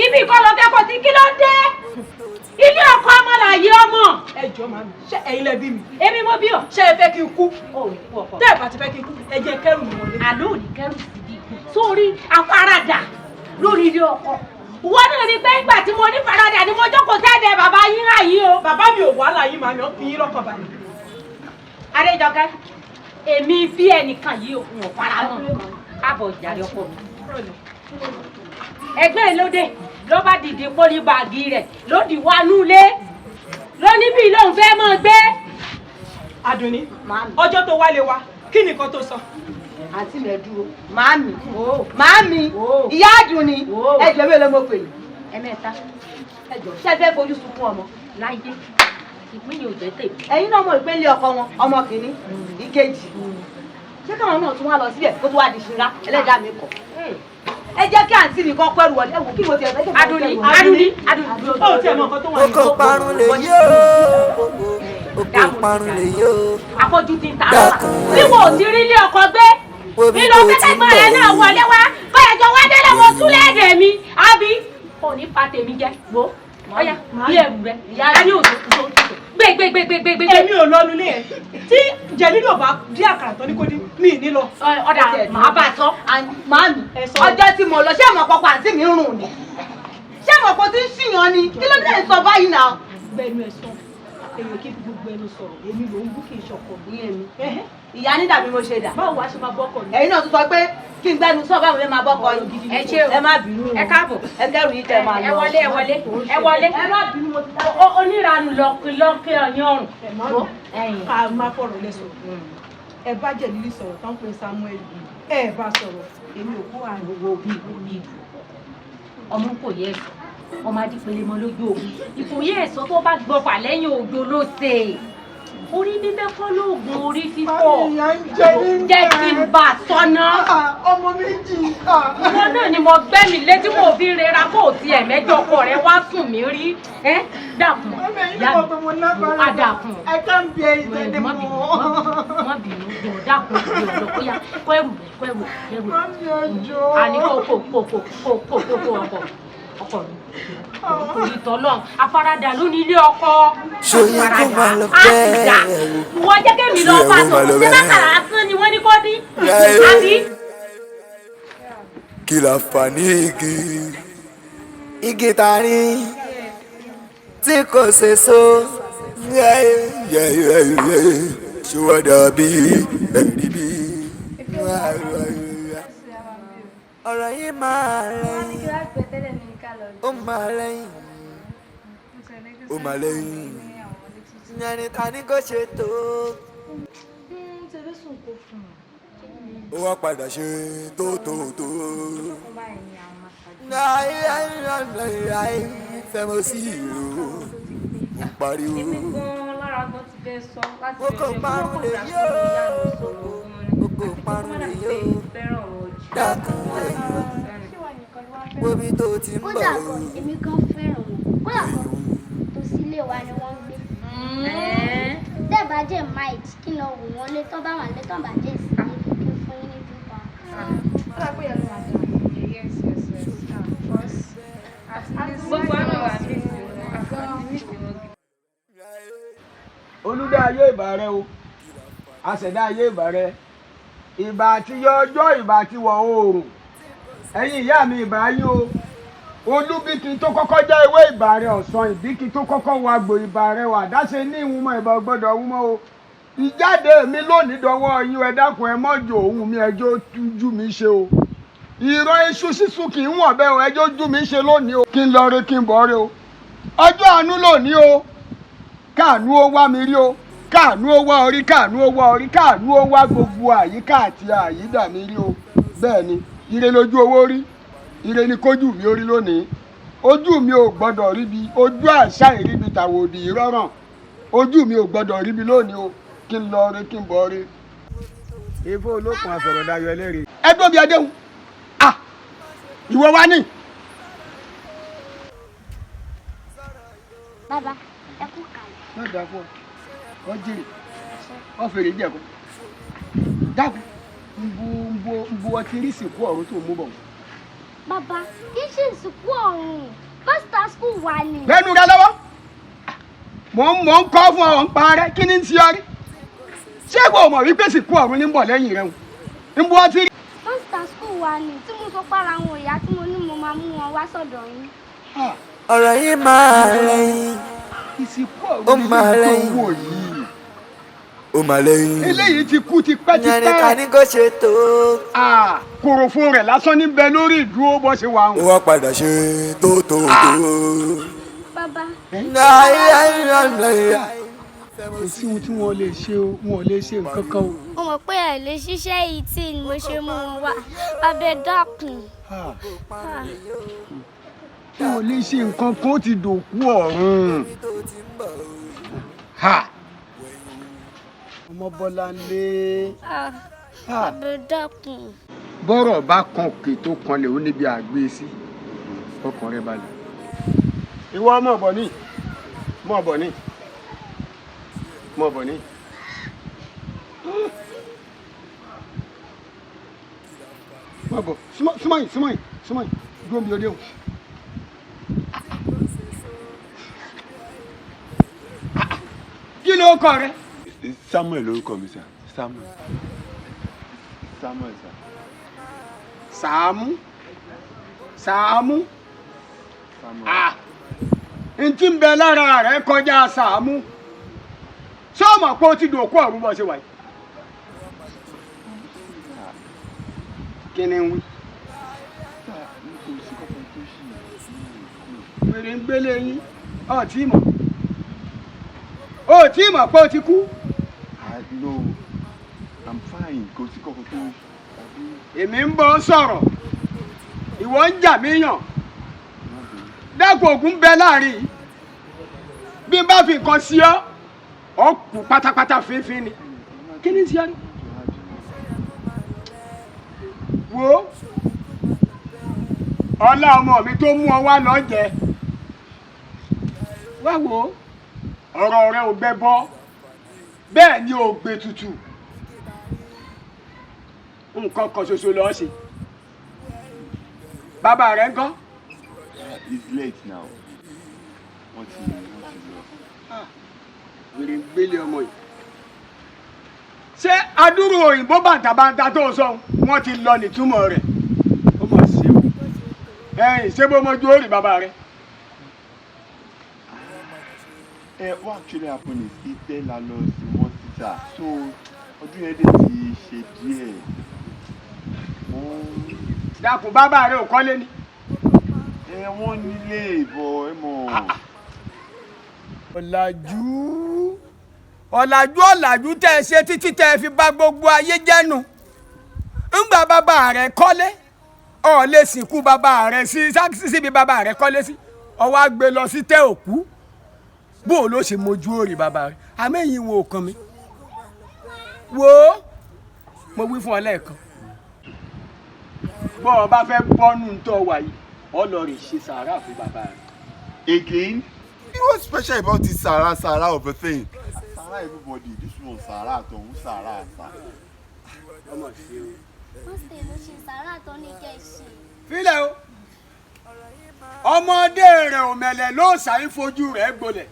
Ibi kan ló fẹ́ kó sí kí ló dé? Ilé ọkọ ọmọ làyé ọmọ. Ẹ jọ màmí, ṣé ẹ̀yin lẹ bí mi? Èmi mo bí ọ. Ṣé ẹ fẹ́ kí n kú? Tẹ́ ẹ bá ti fẹ́ kí n kú, ẹ jẹ́ kẹ́rù mi wọlé. Àná òní kẹ́rù sí i. Sórí afárádà lórí ilé ọkọ. Wọ́n náà ní pé ìgbà tí mo ní faradà ni mo jókòó sẹ́dẹ̀ bàbá yín àyí o. Bàbá mi ò wá láyé màmí, ó fi yín lọ́kàn balẹ̀. Adéjọkẹ́, èmi bí ẹnìkan yìí òkun ò fara mọ́ káàbọ̀ ìjàre ọkọ mi. Ẹgbẹ́ lóde ló bá dìde pólí báàgì rẹ̀ ló dì wá núlé ló ní bí lóun fẹ́ mọ́ gbé. Àdùnní, ọjọ́ tó wálé wa kí nìkan tó sọ. Àǹtí mi ẹ dúró. Màámi, ìyá Àdùnní, ẹjọ́ mélòó mo pè yín? Ẹ̀mẹ́ta. Ẹjọ́ ṣé ẹ fẹ́ fojú sunkún ọmọ? Láyé ìpín yóò jẹ́ tèmi. Ẹ̀yin náà mọ̀ ìpínlẹ̀ ọkọ wọn, ọmọ kìíní, ìkejì. Ṣé káwọn náà tún wá lọ síbẹ̀ kó tó wá di ṣìnrá ẹlẹ́dàá mi kọ̀? Ẹ jẹ́ kí àǹtí mi kọ́ pẹ́rù wọlé. Ẹ wò kí mo ti ẹ̀ fẹ́ kí Àdùnní. Ó tiẹ̀ mọ nǹkan tó wà nínú. Oko parun lè yó. Oko parun lè yó. Afọ́jú ti ń ta ara. Bí mo ò ti rí ilé ọkọ gbé, nílò kẹ́tẹ́gbọ́n rẹ̀ náà wọlé wá. Báyọ̀jọ wá délé mo túlẹ̀ èdè mi. Àbí kò ní pa tèmi jẹ. Gbó. Ọya, ilé ẹ̀rù rẹ̀. Ìyá ní òṣèlú gbé. Èmi ò lọ nulẹ̀ ẹ̀. Tí Jẹ̀lílò bá bí àkàrà tán ní kó dín, mi ì ní lọ. Ọ̀dà màá bá a sọ. Màámi, ọjọ́ tí mo lọ, ṣé àmọ́ pọpọ àǹtí mi ń rùn ni? Ṣé àmọ́ pọ tí ń ṣìyàn ni? Kí ló dé sọ báyìí náà? Gbẹnu ẹ̀ sọ, èmi kí gbogbo ẹnu sọ̀rọ̀, èmi ló ń bú kì í ṣọkọ̀ bí ẹni. Ìyá ní dàbí mo ṣe dà. Báwo wá ṣe máa bọ́kọ̀ ni? Ẹ̀yin náà tún sọ pé kí n gbẹ́nu sọ báwo lè máa bọ́kọ̀ yìí. Ẹ ṣé o. Ẹ má bínú. Ẹ káàbọ̀. Ẹ kẹ́rù yìí tẹ máa lọ. Ẹ wọlé. Ẹ má bínú mo ti dá. Onírànù lọ́kẹ́ ọ̀yàn ọ̀rùn. Ká má fọ̀rọ̀ lẹ sọ̀rọ̀. Ẹ bá Jẹ̀lílì sọ̀rọ̀ tán pé Samuel ẹ bá sọ̀rọ̀. Èmi ò kó àrùn. Wo bí ọmọ kò yẹ ẹ̀sọ́ ọmọ adípele mọ lójú ogun ìfòyẹ ẹ̀sọ́ tó bá gbọ́fà lẹ́yìn òjò ló ṣe orí bíbẹ́ kọ́ lóògùn orí fífọ́ jẹ́ kí n bà sọ́nà. Ọmọ méjì. Ìwọ náà ni mo gbẹ́mí létí mo fi rera kó o tiẹ̀ mẹ́jọ ọkọ rẹ wá sùn mí rí dàkún àdàkún má bínú jọ dàkún jọ kó yá kó ẹrù àní kó ọkọ mi torí tọ́lọ́ afárádà ló ní ilé ọkọ afárádà àtìgbà wọ́n jẹ́ kémi lọ bá sọ ṣé bàtàrà asán ni wọ́n ní kó dín àbí. Kí la fà ní igi tari tí kò ṣe so ṣé wọ́n dàbí ẹ̀rí bí. Ọ̀rọ̀ yìí máa lẹ́yìn, ó máa lẹ́yìn, ó máa lẹ́yìn, ìyẹn ta ni kò ṣe tó. Ó wá padà ṣe tó. Fẹ́ mo sí ìró, mo pariwo. Mo kò parun lè yó, mo kò parun lè yó. Dákun ẹ̀yọ́, wóbi tó ti ń bọ̀. Kódà èmi kan fẹ́ràn wọn, kódà tó sí ilé wa ni wọ́n ń gbé. Dẹ́ẹ̀bà jẹ́ máìtì kí lọ wò wọ́n lé tán bá wà lé tán bàjẹ́ sí i kí fún yín ní pípa. Gbogbo àwọn ayé ìbà rẹ o àṣẹ̀dá ayé ìbà rẹ ìbà àti yọ ọjọ́ ìbà àti wọ̀ oòrùn ẹ̀yin ìyá mi ìbà yín o olúbíkí tó kọ́kọ́ já ewé ìbà rẹ ọ̀sán ìbíkí tó kọ́kọ́ wọ àgbò ìbà rẹ wà dáṣe ní ìwúmọ̀ ìbà gbọ́dọ̀ wúmọ́ o ìjáde mi lónìí dọwọ́ yín ẹ dákun ẹ mọ́jọ òun mi ẹjọ́ tújú mi ṣe o ìrọ̀ iṣu sísun kì í wọ̀n bẹ́ẹ̀ o ẹjọ́ jú mi ṣe lónìí o kí n lọ re kí n bọ̀ re o ọjọ́ àánú lónìí o káànú ó wá mi rí o káànú ó wá orí káànú ó wá orí káànú ó wá gbogbo àyíká àti àyídà mi rí o bẹ́ẹ̀ ni ire lójú owó rí ire ni kójú mi ó rí lónìí ojú mi ò gbọ́dọ̀ ríbi ojú àṣà ìríbi tàwòdì ìrọ̀ràn ojú mi ò gbọ́dọ̀ ríbi lónìí o kí n lọ re kí n bọ̀ re. ifo olókun àsọ̀rọ̀dayọ̀ ẹlẹ́rìí. ẹ tóbi adéhùn ìwọ wa ní. bàbá ẹ kú kalẹ̀. má dáa fún ọ jèrè ọ fèrè jẹ̀kọ́ dákun nbu ọtí rí sìnkú ọ̀run tó mú bọ̀. bàbá kì í ṣe ìsìnkú ọ̀run pásítà skul wà ní. lẹ́nu rẹ lọ́wọ́ mò ń kọ́ fún ọ ń pa rẹ kí ni ń ṣe ọ rí ṣé kò mọ̀ wípé sìnkú ọ̀run ní ń bọ̀ lẹ́yìn rẹ ń bu ọtí rí. pásítà skul wà ní tí mo sọ pára àwọn ìyá tí mo ní mo máa mú wọn wá sọ́dọ̀ yín. ọ̀rọ̀ yìí máa lẹ́yìn ó máa lẹ́yìn ó máa lẹ́yìn. eléyìí ti kú ti pẹ́ ti pẹ́. yẹn ká ní kó ṣe tó. kòròfo rẹ̀ lásán ní bẹ lórí ìdúró bó ṣe wà. ó wá padà ṣe tó. bàbá. kò sí ohun tí wọn lè ṣe o wọn ò lè ṣe nǹkan kan o. mo mọ̀ pé ẹ lè ṣiṣẹ́ yìí tí mo ṣe mú wọn wá bàbá dákun. wọn ò lè ṣe nǹkan kan ó ti dòkú ọ̀run. ọmọ bọ́lá ń lé. bàbá dákun. bọ́rọ̀ bá kan òkè tó kanlẹ̀ ó níbi àgbé sí ọkàn rẹ balẹ̀. ìwọ ọmọ ọ̀bọ̀ ní mọ ọ̀bọ̀ ní mọ ọ̀bọ̀ ní. mọ ọ̀bọ̀ súnmọ́ yìí dúró mi lóde o. kí ló kọ rẹ. Samuel lórúkọ mi sà Samuel sà. Sàámú n tí ń bẹ lára rẹ kọjá Sàámú sọmọ pé ó ti dòkú ọ̀run bó ṣe wà yìí. kí ni ń wí. wèrè ń gbélé yín ọtí mọ̀ pé ó ti kú. No, I'm fine kò sí kọ́kọ́ tó. èmi ń bọ́ sọ̀rọ̀ ìwọ ń jà mí yàn dákun ògùn bẹ láàrin bí n bá fi nǹkan sí ọ kù pátápátá fínfín ni kí ni sí ọ ní. wo ọlá ọmọ mi tó mú ọ wá lọ́jẹ wá wo ọ̀rọ̀ rẹ ò gbẹ bọ́ bẹ́ẹ̀ ni ò gbé tutù nǹkan kan ṣoṣo lọ́ọ́ ṣe bàbá rẹ̀ ń kọ́. It's late now. Wọ́n ti lọ. wèrè ń gbélé ọmọ yìí. ṣé adúrú òyìnbó bàǹtàbàǹtà tó sọ wọ́n ti lọ nìtúmọ̀ rẹ̀ ó mà ṣe o. ṣé bó mọ́jú ó rí bàbá rẹ̀. What actually happened is Ite la lọ sí wọn títà so ọdún yẹn dé ti ṣe díẹ̀. dákun bàbá rẹ̀ ò kọ́lé ni. Wọ́n nílé ìbọ̀ ẹ mọ̀. ọ̀làjú tẹ́ ẹ ṣe títí tẹ́ ẹ fi bà gbogbo ayé jẹ́nu ńgbà bàbá rẹ̀ kọ́lé ọ̀ lè sìnkú bàbá rẹ̀ síbi bàbá rẹ̀ kọ́lé sí ọwọ́ á gbé lọ sí tẹ́ òkú bó o ló ṣe mojú òrì bàbá rẹ̀ àmẹ́yìn wo kàn mí wo mo wí fún ọ lẹ́ẹ̀kan bọ́ ọ bá fẹ́ bọ́nú tó wà yìí ọ lọ rè ṣe sàárà fún bàbá rẹ̀. Again? What's special about this Sahara of a thing? Sahara everybody, this one Sahara àtọ̀hún Sahara àṣà. ọmọ ṣe o. wọ́n sì ló ṣe sàárà tó ní kẹ́ ẹ ṣe. fílẹ̀ o ọmọdé rẹ̀ òmẹ̀lẹ̀ ló ṣàì fojú rẹ̀ gbolẹ̀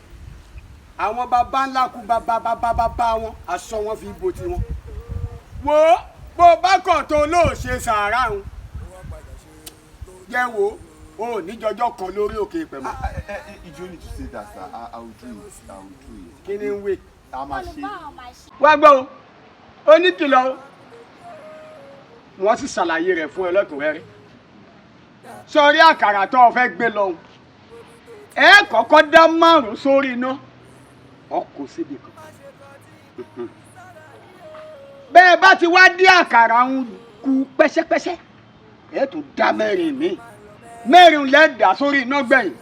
àwọn baba ńlá kú baba wọn aṣọ wọn fi bo tiwọn wo bó bá kàn tó lóò ṣe sàárà ń jẹ wo o ní jọjọ kan lórí òkè ìpẹ mọ. You need to say that, sir. I will do it. I will do it. Kí ni ń wé. A máa ṣe. Wá gbọ́ o oníkìlọ̀ wọ́n sì ṣàlàyé rẹ̀ fún ẹ lọ́kùnrẹ́rẹ́ sọrí àkàrà tó o fẹ́ gbé lọ ẹ kọ́kọ́ dá 5 sórí iná ọkọ̀ síbi kan bẹ́ẹ̀ bá ti wá dé àkàrà ń kú pẹ́sẹ́pẹ́sẹ́ ẹ tún dá 4 míì 4 lẹ́dà sórí iná gbẹ̀yìn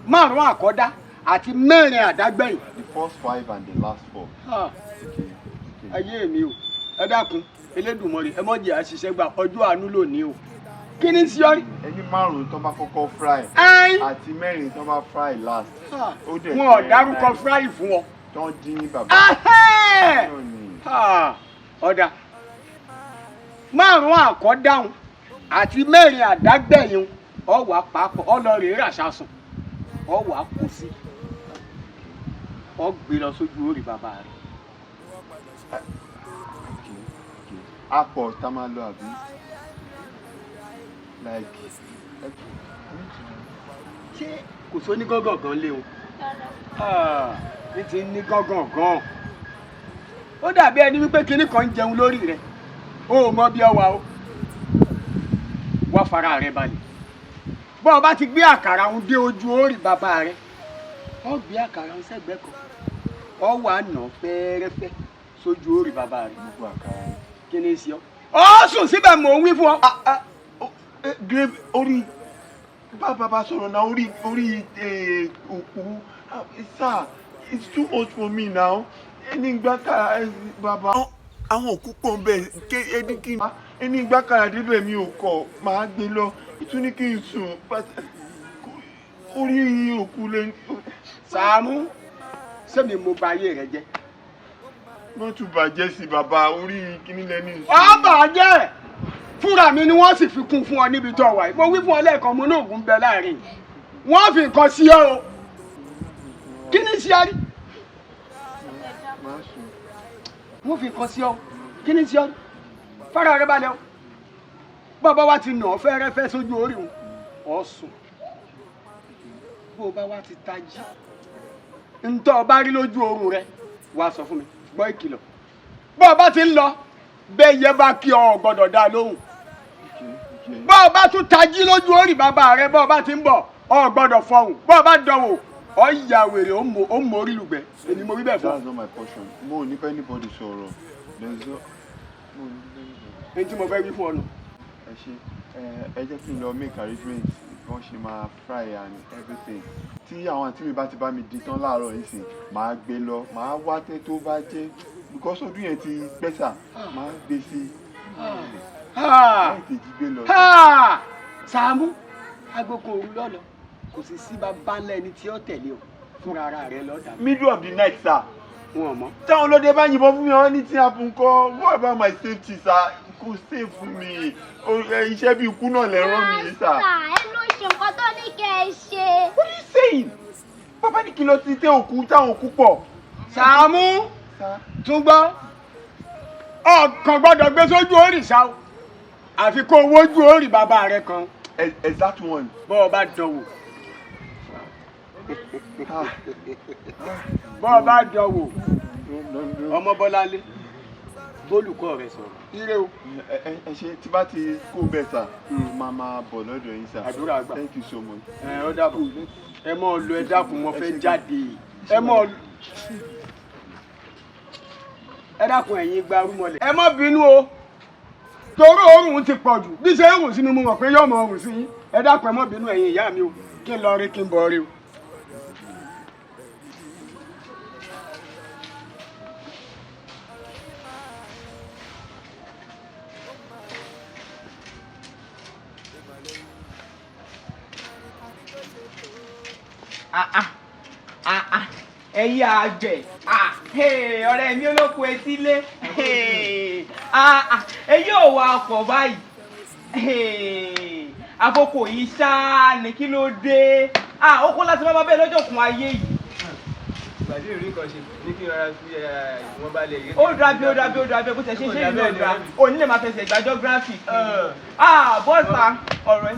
5 àkọ́dá àti 4 àdágbẹ̀yìn. The first 5 and the last 4. Ayé mi o ẹ dákun Elédùmarè ẹ mọ̀ jẹ́ àṣìṣe gba ọjọ́ àánú lónìí o kí ni sí ọrí. Ẹni 5 tó bá kọ́kọ́ fry àti 4 tó bá fry last. Wọn ò dárúkọ fry fún ọ. Tó dín ní bàbá. Ọ̀dà 5 àkọ́dáhùn àti 4 àdágbẹ̀yìn ọ̀wà pàápọ̀ ọlọ́rẹ̀ ràṣàsùn ọ̀wà kù sí ọ gbé lọ sójú orí bàbá rẹ̀. Apọ̀ tá máa lọ àbí? Ṣé kò só ní gángan gan lé o? Ní ti ní gángan gan. Ó dàbí ẹni wípé kinní kan ń jẹun lórí rẹ̀. O ò mọ bí ọ wà o. Wá fara rẹ balẹ̀. Bọ́ ọ bá ti gbé àkàrà ń dé ojú orí bàbá rẹ̀. Ọ gbé àkàrà ń sẹ́gbẹ́ kan. Ọ wà nà fẹ́ẹ́rẹ́fẹ́ sójú orí bàbá rẹ̀. Gbogbo àkàrà yẹn. Kí ni sí ọ? Ó sùn síbẹ̀ mò ń wí fún ọ. Grave orí bàbá sọ̀rọ̀ náà orí òkú. Sir, it's too much for me now. Ẹni gbàkàrà bàbá. Àwọn òkú pọ̀ bẹ́ẹ̀ ẹni kí ẹni gbàkàrà débẹ̀ mi ò kọ̀ máa gbé lọ. Ìtúní kí n sùn orí òkú lẹ́nu. Sàámú sẹ́mi mo bà ayé rẹ jẹ́. Wọ́n tún bàjẹ́ sí bàbá orí kíní lẹ́ni. Wọ́n bàjẹ́ fúnra mi ni wọ́n sì fi kún fún ọ níbi tó wà. Mo wí fún ọ lẹ́ẹ̀kan mo náà gùn bẹ láàrin. Wọ́n fi nǹkan sí ọ o. Kí ni sí ọ rí? Wọ́n fi nǹkan sí ọ. Kí ni sí ọ rí? Fara rẹ balẹ̀ o. Bàbá wa ti nà ọ́ fẹ́rẹ́fẹ́ sójú orí o. Ọ sùn. Bó o bá wá ti tají. Ntọ́ ọ bá rí lójú oorun rẹ, wá sọ fún mi. Gbọ́ ìkìlọ̀. Bó o bá ti ń lọ, bẹ́ẹ̀ yẹ bá kí ọ gbọ́dọ̀ dá lóhùn. Bó o bá tún tají lójú orí bàbá rẹ, bó o bá ti ń bọ̀, ọ gbọ́dọ̀ fọhùn. Bó o bá dánwò, ọ ya wèrè, ó mọ orí lùgbẹ́. Èmi mo rí bẹ́ẹ̀ fún ọ. That's not my portion. Mo ò ní fẹ́ anybody sọ̀rọ̀. Ẹni tí mo fẹ́ wí fún ọ nù. Ẹ jẹ́ kí n lọ make arrangements wọ́n ṣe máa fry and everything. Tí àwọn àǹtí mi bá ti bá mi di tán láàárọ̀ yìí sìn, màá gbé lọ, màá wá tẹ́ tó bá jẹ́ because ọdún yẹn ti pẹ́sà, màá gbé sí i. Sàámú agogo òru lọ́lọ́ kò sì sí bàbá ńlá ẹni tí ó tẹ̀lé o fúnra ara rẹ lọ́dà. Middle of the night, sir. Wọ́n mọ̀. Táwọn olóde bá yìnbọn fún mi, wọ́n ní tí a fún kọ́. What about my safety, sir? Kò save fún mi. Iṣẹ́ bí ikú náà lẹ rán mi, sir. Ẹ ló ṣe nǹkan tó ní kẹ́ ẹ ṣe. What are you saying? Bàbá ní kí ló ti tẹ òkú táwọn òkú pọ̀. Sàámú tún gbọ́ ọkàn gbọ́dọ̀ gbé sójú òrìṣà o àfi kó wójú orí bàbá rẹ kan. Is that one? Bọ́ ọ bá dánwò. Bọ́ ọ bá dánwò. Ọmọ Bọ́láńlé bólùkọ́ rẹ sọ̀rọ̀. Ire o. Ẹ ṣe tí bá ti kó bẹ́ẹ̀ sà, máa bọ̀ lọ́dọ̀ yín sà. Àdúrà àgbà. Thank you so much. Ó dàbọ̀. Ẹ mọ̀ lọ ẹ dákun mo fẹ́ jáde. Ẹ mọ̀ ẹ dákun ẹ̀yin gba rúmọlẹ̀. Ẹ má bínú o. Torí oorun ti pọ̀ jù. Bí ṣe ń rùn sí mi mo mọ̀ pé yóò mọ oorun sí yín. Ẹ dákun ẹ má bínú ẹ̀yin ìyá mi o. Kí n lọ rí kí n bọ̀ rí o. Ẹyí àgbẹ̀ ọ̀rẹ́ mi olóko etílé ẹyí ò wá pọ̀ báyìí àkókò yìí ṣáá ní kí ló dé ó kó láti má bá bẹ́ẹ̀ lọ́jọ́ kún ayé yìí ìpàdé ìrí kan ṣe ní kí n rárá fi wọ́n bá lè yé. Ó dàbí bó tẹ̀ ṣe ṣe ìlú ọ̀dà òní lè máa fẹsẹ̀ ìgbà geography. Bọ́sà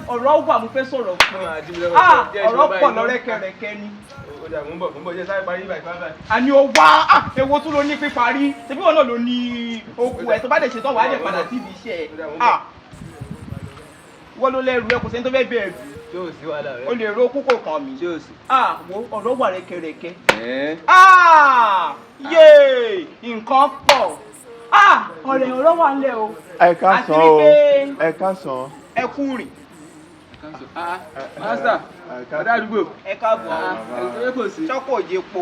ọ̀rọ̀ wà mo fẹ́ sọ̀rọ̀ fún ẹ. Ọ̀rọ̀ pọ̀ lọ́rẹ́kẹrẹkẹ ni. Mo ń bọ̀ jẹ́ sáré parí báyìí. Àní o wá ewo tún ló ní píparí ṣebí wọn náà ló ní okùn ẹ̀ tó bá dẹ̀ ṣe tán wàá dẹ̀ padà sí ibi iṣẹ́ ẹ̀. Wọ́n ló lẹ́rù ẹ kò sẹ́ni tó fẹ́ bẹ̀rù. Ṣé o sí wàhálà rẹ? O lè ro kúkò kan mi. Ṣé o sí? Wo ọ̀rọ̀ wà rẹ́kẹrẹkẹ. Yéè nǹkan pọ̀. Ọ̀rẹ́ ọ̀rọ̀ wà ńlẹ̀ o. Ẹ káàsán o. Ẹ káàsán. Ẹ kú rìn. Master, ọ̀dà àdúgbò. Ẹ káàbọ̀. Ẹ kò sí. Ṣọ́kọ̀ òjé po.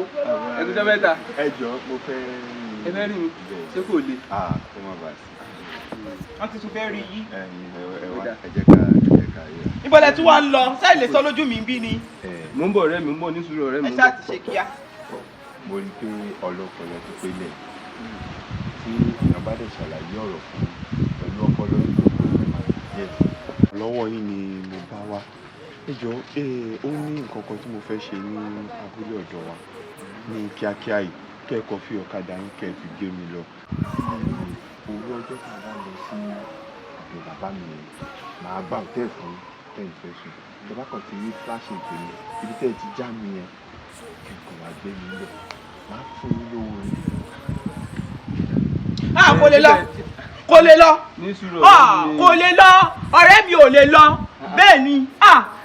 Ẹ kú jọ mẹ́ta. Ẹ jọ mo fẹ́. Ẹ fẹ́ rí mi? Ṣé kò le? Kó má bàa sí. Wọ́n ti tún fẹ́ rí yí. Ẹ jẹ́ ká yẹ. Ìbọ̀lẹ̀ tí wọ́n ń lọ sẹ́yìn lè sọ lójú mi bí ni. Mo ń bọ̀ ọ̀rẹ́ mi, mo ń bọ̀ ní sùúrù ọ̀rẹ́ mi. Ẹ ṣáà ti ṣe kíá. Mo rí i pé ọlọ́pọlọ tó pélé tí èèyàn bá dẹ̀ ṣàlàyé ọ̀rọ̀ fún pẹ̀lú ọpọlọ tó pélé lọ́wọ́ yín ni mo bá wá. Ẹ jọ ó ní nǹkan kan tí mo fẹ́ ṣe ní abúlé ọ̀dọ̀ wa ní kíákíá yìí kẹ́ẹ̀kọ́ fi ọ̀kadà yín kẹ́ẹ̀ fi gbé mi lọ. Owó ọjọ́ kan wá lọ sí ọ̀dọ̀ bàbá mi yẹn màá gbà tẹ́ fún tẹ́yìn fẹ́ sùn ìjọba kan ti ní fíláṣì ìpè mi ibi tẹ́ ẹ ti já mi yẹn kẹ́kọ̀ọ́ wá gbé mi lọ máa fún yín lówó rẹ̀. Kò lè lọ kò lè lọ ọ̀rẹ́ mi ò lè lọ bẹ́ẹ̀ ni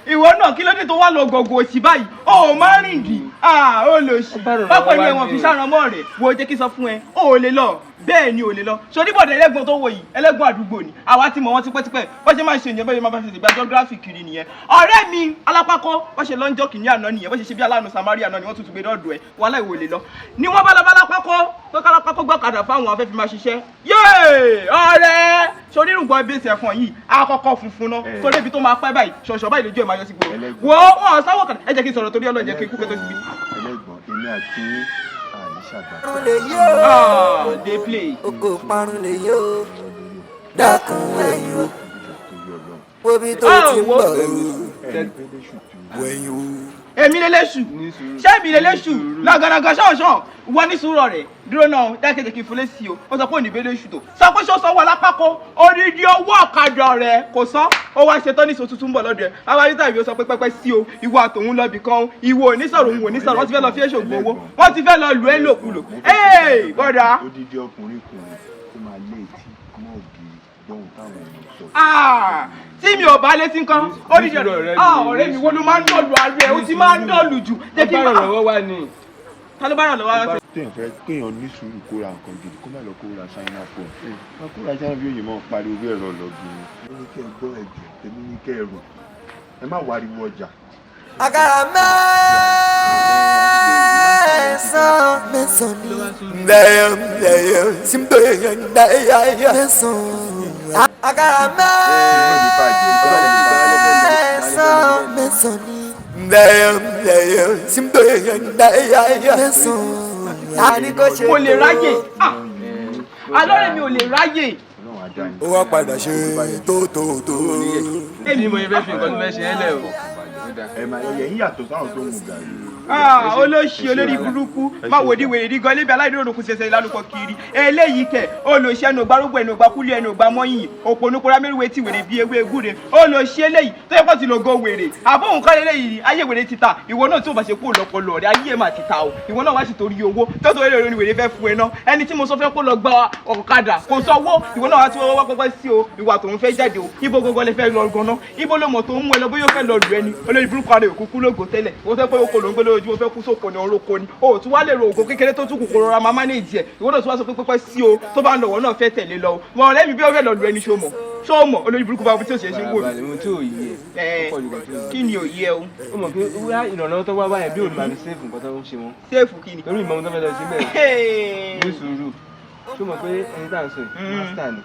ìwọ náà kí ló dé tó wá lọ gọ̀gọ̀ òsì báyìí ó máa rìn dì ó lè ṣì pápá ni ẹ̀wọ̀n fi ṣàrànmọ́ rẹ̀ wo jẹ́ kí sọ fún ẹ ó lè lọ bẹ́ẹ̀ ni ò lè lọ sórí bọ̀dẹ̀ ẹlẹ́gbọ̀n tó wò yìí ẹlẹ́gbọ̀n àdúgbò ni àwa ti mọ̀ wọ́n tipẹ́tipẹ́ bó ṣe máa ń ṣe ìyẹn bẹ́ẹ̀ máa bá ṣe ìgbà geography kiri nìyẹn ọ̀rẹ́ mi alápákọ́ bó ṣe lọ́njọ́ kìíní àná nìyẹn bó ṣe ṣe bí aláàánú samari àná ni wọ́n tún gbé dọ́ọ̀dọ̀ ẹ̀ wàhálà ìwò lè lọ ni wọ́n bá lọ bá lápákọ́ tó kálápákọ́ gbọ́kadà fáwọn afẹ́fẹ́ máa ṣiṣẹ́ yéè ọ̀rẹ́ sórí irùngbọ̀n bẹ́ẹ̀sì ẹ̀fọn yìí àkọ́kọ́ funfun náà tó débi tó máa pẹ́ báyìí ṣọ̀ṣọ̀ báyìí lójú ẹ̀ máa yọ sí gbòòrò wo wọn sáwọ́ kan ẹ jẹ́ kí n sọ̀rọ̀ torí ọlọ́ọ̀ jẹ́ kí n kú kẹ́tọ́ síbi. ẹlẹ́gbọ̀n èmi àti parun lè yó dey play. Oko parun lè yó dákun ẹ̀yìn o wo bí tó ti ń bọ̀ wẹ̀yìn o. Èmi lélẹ́sù ṣé èmi lélẹ́sù lọ́gànàgàn ṣọ̀ọ̀ṣọ̀ wọ́n ní sùúrọ̀ rẹ̀ dúró náà dákẹ́jẹ́ kí n fúnlé sí o ó sọ pé òní bẹ́lẹ́ ṣù tó sọ pé ṣó sanwó alápákó odidi owó ọ̀kadà rẹ̀ kò san ó wá ṣetán ní ìṣòtútù ń bọ̀ lọ́dọ̀ ẹ̀ bàbá yìí tàbí ó sọ pé pẹ́pẹ́ sí o ìwọ àtòun lọ́bì kan ìwọ onísọ̀rọ̀ òun onísọ̀rọ̀ wọ́n ti fẹ́ lọ fi èṣò gbowó wọ́n ti fẹ́ lọ lù ẹ́ lòkulò ee bọ́dà. odidi ọkùnrin kùnrin tó máa lé etí mọ́ òbí gbọ́hùn táwọn èèyàn sọ. Tí mi ò bá létí nǹkan ó ní ọ̀rẹ́ mi wo ló máa ń dọ̀lù ààrẹ ó ti máa ń dọ̀lù jù. Ó bá ràn lọ́wọ́ wá ni. Ta ló bá ràn lọ́wọ́ wá sí. téèyàn fẹ́ kéèyàn ní sùúrù kó ra nǹkan gidi kó má lọ kó ra ṣáínà fún un wọn kó ra ṣáínà bí òyìnbó pariwo bí ẹ̀rọ lọ́gìn ni. ó ní kẹ́ ẹ gbọ́ ẹ̀jẹ̀ tèmi ní kẹ́ ẹ rò ẹ má wariwo ọjà. Àkàrà mẹ́sàn-án ni dẹ́yẹ símbó yẹn dẹ́yẹ mẹ́sàn-án. Àkàrà mẹ́sàn-án ni dẹ́yẹ símbó yẹn dẹ́yẹ mẹ́sàn-án. Mo lè ráyè alọ́rẹ̀ mi ò lè ráyè. Ó wá padà ṣe tó. Èmi mo yẹ fẹ́ fi nǹkan tó fẹ́ ṣe é lẹ̀ o. ẹ̀yìn yàtọ̀ sáwọn tó ń mú gàrí. Olóṣì olórí burúkú má wò di wèrè rí gan lébi aláìdúró kù ṣẹṣẹ ìlànà kiri eléyìí kẹ olóṣì ẹnu ògbárùgbò ẹnu ògbákúlé ẹnu ògbámọyìn òpònúkúra mẹ́rìnwé tí wèrè bí ewé egúre olóṣì eléyìí tó yẹ kó ti lògo wèrè àbóhùn kan eléyìí ayé wèrè ti ta ìwọ náà tí ò bá ṣe kó lọpọlọ rẹ ayé mà ti ta o ìwọ náà wá sì torí owó tó tó èrè wèrè fẹ́ fún ẹ náà ẹni tí mo sọ fẹ́ kó lọ gba ọ̀kadà kò sọ owó ìwọ náà wá tí wọ́n wá pẹ́pẹ́ sí o ìwà tòun fẹ́ jáde o ibo gbogbo lè fẹ́ lọ gan-an ibo ló mọ̀ tó ń mú ẹ lọ bóyá ó fẹ́ lọ lù ẹni olórí burúkú ara òkúkú lógo tẹ́lẹ̀ wọ́n fẹ́ pé oko ló ń gbé lójú ó fẹ́ kú sóko ní orúkọ ni o tún wá lè ro ògo kékeré tó tún kòkòrò ra máa mánéèjì ẹ ìwọ náà tún wá sọ pé pẹ́pẹ́ sí o tó bá ń lọ wọ́n náà fẹ́ tẹ̀lé lọ wọn ọ̀rẹ́ mi bí ó fẹ́ lọ lu ẹni ṣó mọ̀ olórí burúkú bá tí ó ṣe é ṣe ń wò mí. Kí ni òye ẹ o. Ó mọ̀ pé wíwá ìrànlọ́wọ́ tó wá báyẹn bí òun máa fi séèfù nǹkan tó ń ṣe wọn. Séèfù kí ni. Torí ìmọ̀ tó fẹ́ lọ sí bẹ́ẹ̀ ní sùúrù ṣó mọ̀ pé ẹni tá à ń sọ yìí mástà ni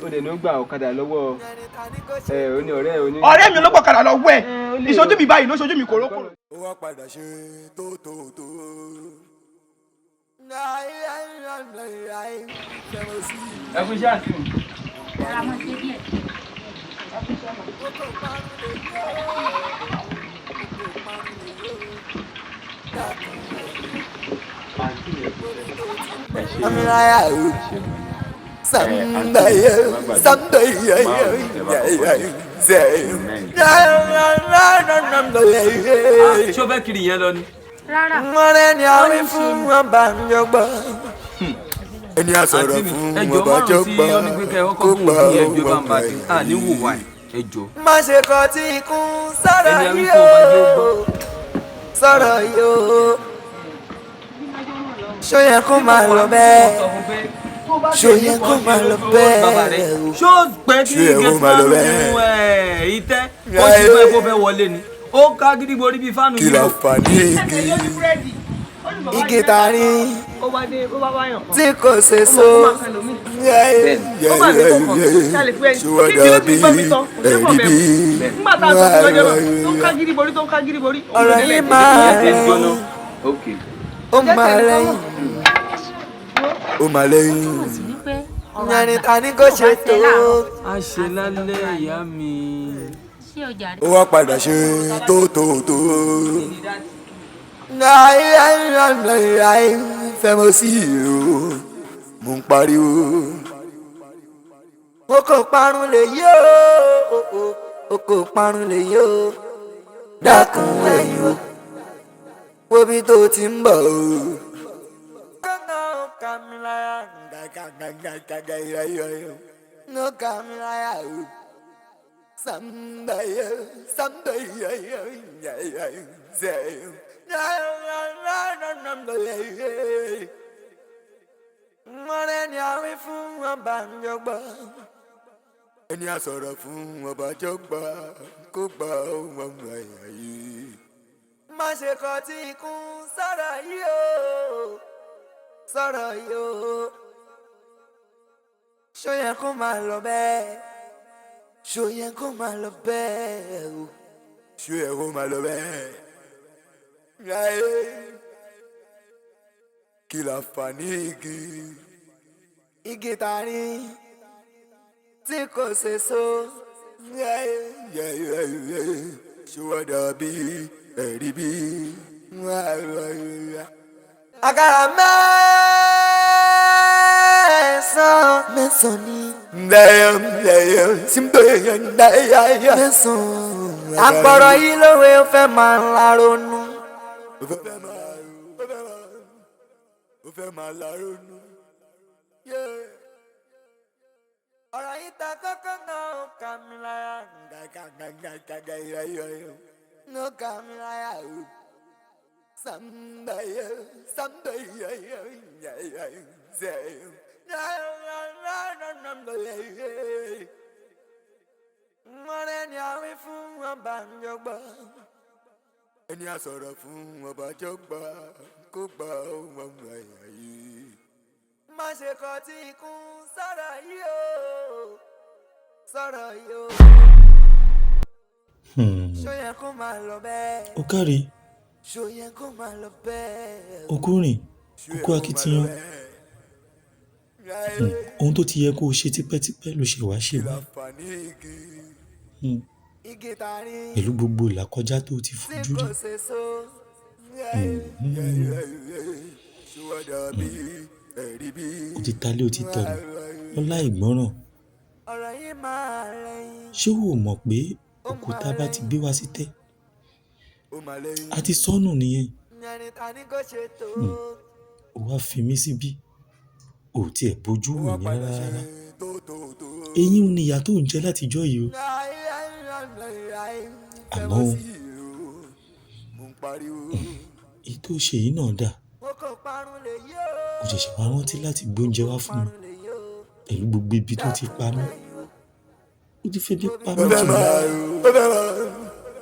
ó dẹ̀ ní ó gba ọ̀kadà lọ́wọ́ oní ọ̀rẹ́ mi ló gbọ́kadà lọ́wọ́ ẹ̀ ìṣojú mi báyìí ló ṣojú mi kòrókòrò. Ó wá padà ṣe tó. Ẹ fún iṣẹ́ àti mi. ṣó fẹ́ kiri yẹn lọ ni. rárá mọ́rẹ́ ni a wí fún ọba ńjọgbọ́. ẹni a sọ̀rọ̀ fún ọba jọgbọ́ kó gbọ́ ọmọ àníwò ẹjọ́. má ṣe kọ tí ikún sọ̀rọ̀ yìí o sọ̀rọ̀ yìí o ṣó yẹ kó máa lọ bẹ́ẹ̀ ṣó yẹ kó máa lọ bẹ́ẹ̀ ṣó pẹ́ kí gẹ̀ẹ́sìmánù ìtẹ́ ó sì fẹ́ kó fẹ́ wọlé ni ó ká gidigbo rí bíi fáànù yìí. kí ló fà ní igi tari tí kò ṣe so ṣùwọ́dà bí ẹ̀rí bí ọ̀rọ̀ yìí máa ó máa lẹ́yìn ó máa lẹ́yìn yanni ta ni kò ṣe tó. a ṣe lálẹ́ ìyá mi. ó wá padà ṣe tó. fẹ́ mo sí o mo ń pariwo o kò parun lè yó o kò parun lè yó dákun ẹ̀yìn o wo bí tó ti ń bọ̀ o. No kamilaya o someday mọ́rẹ́ ni a wí fún ọba ńjọgbọ́ ẹni a sọ̀rọ̀ fún ọba jọgbọ́ kó gbọ́ ọmọ ẹ̀yà yìí má ṣe kọ tí ikún sọ̀rọ̀ yìí o sọ̀rọ̀ yìí o ṣó yẹ kó máa lọ bẹ́ẹ̀ ṣó yẹ kó máa lọ bẹ́ẹ̀ o ṣó yẹ kó máa lọ bẹ́ẹ̀ kí la fà ní igi tari tí kò ṣe so ṣùwọ́dà bí ẹ̀rí bí àkàrà mẹ́sàn ni mẹ́sàn àpọ̀rọ̀ yìí lówe ó fẹ́ máa ń la ronú. ó fẹ́ máa la ronú. ọ̀rọ̀ yìí ta kọ́kọ́ náà ó kà mí láyà ó kà mí láyà o. someday mọ́rẹ́ ni a wí fún ọba ńjọgbọ́ ẹni a sọ̀rọ̀ fún ọba jọgbọ́ kó gbọ́ ọmọ ẹ̀yà yìí má ṣe kọ tí ikún sọ̀rọ̀ yìí o sọ̀rọ̀ yìí o ṣó yẹ kó máa lọ bẹ́ẹ̀. ó kárí ṣó yẹ kó máa lọ bẹ́ẹ̀. okùnrin okú akitiyan ohun tó ti yẹ kó o ṣe tipẹ́tipẹ́ ló ṣe wá ṣe báyìí pẹ̀lú gbogbo ìlàkọjá tó ti fojú rí. ó ti talé ó ti tọ̀nà ọlá ìgbọ́ràn. ṣé o mọ̀ pé òkúta bá ti gbé wá sí tẹ́ a ti sọnù nìyẹn. ó wá fi mí síbí ò tiẹ̀ bójú wò mí rárá. eyín ni ìyà tó ń jẹ látijọ́ yìí o. àmọ́ èyí tó ṣe yìí náà dà. ó ṣẹ̀ṣẹ̀ wá rántí láti gbóúnjẹ wá fún mi pẹ̀lú gbogbo ibi tó ti pa mí. ó ti fẹ́ bí pa mí jù lọ.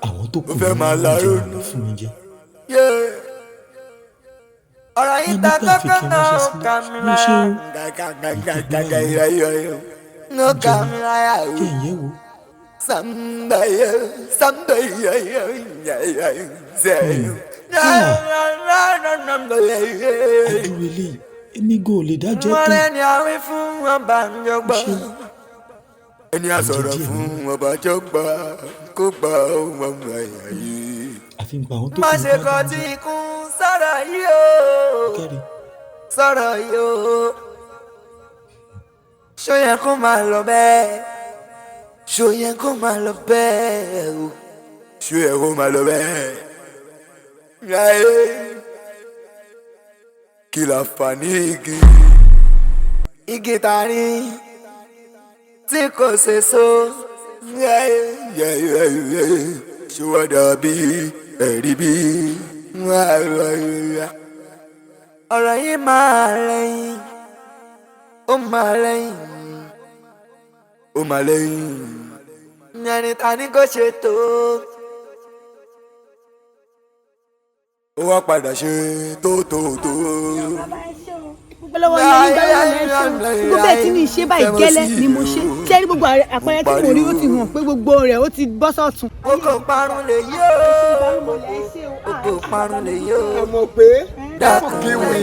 àwọn tó kù ní oúnjẹ ọ̀nà fún mi jẹ. ọ̀rọ̀ yìí ta kọ́kọ́ náà ó kà mí láyà ó kà mí láyà o. someday adúrélé èmi gan ò lè dájọ́ tán. mọ́rẹ́ ni a wí fún ọba ńjọgbọ́ ẹni a sọ̀rọ̀ fún ọba jọgbọ́ kó gbọ́ ọmọ ẹ̀yà yìí àfi ń pa àwọn tó má ṣe kọ tí ikún sọ̀rọ̀ yìí o sọ̀rọ̀ yóò ṣó yẹ kó máa lọ bẹ́ẹ̀ ṣó yẹ kó máa lọ bẹ́ẹ̀ o ṣó yẹ kó máa lọ bẹ́ẹ̀ kí la fà ní igi tani tí kò ṣe so ṣé wá dàbí ẹ̀rí bí ọ̀rọ̀ yìí máa lẹ́yìn ó máa lẹ́yìn ó máa lẹ́yìn ẹni ta ni kò ṣe tó ó wá padà ṣe tó. gbọ́dọ̀ yẹn nígbà yẹn lẹ́sẹ̀ gbogbo ẹ̀ tí mi ṣe báyìí gẹ́lẹ́ ni mo ṣe ṣé rí gbogbo àpẹẹrẹ tí mo rí ó ti hàn pé gbogbo rẹ̀ ó ti bọ́ sọ̀tún. ó kò parun lè yó ó kò parun lè yó. ọmọ pé kíwì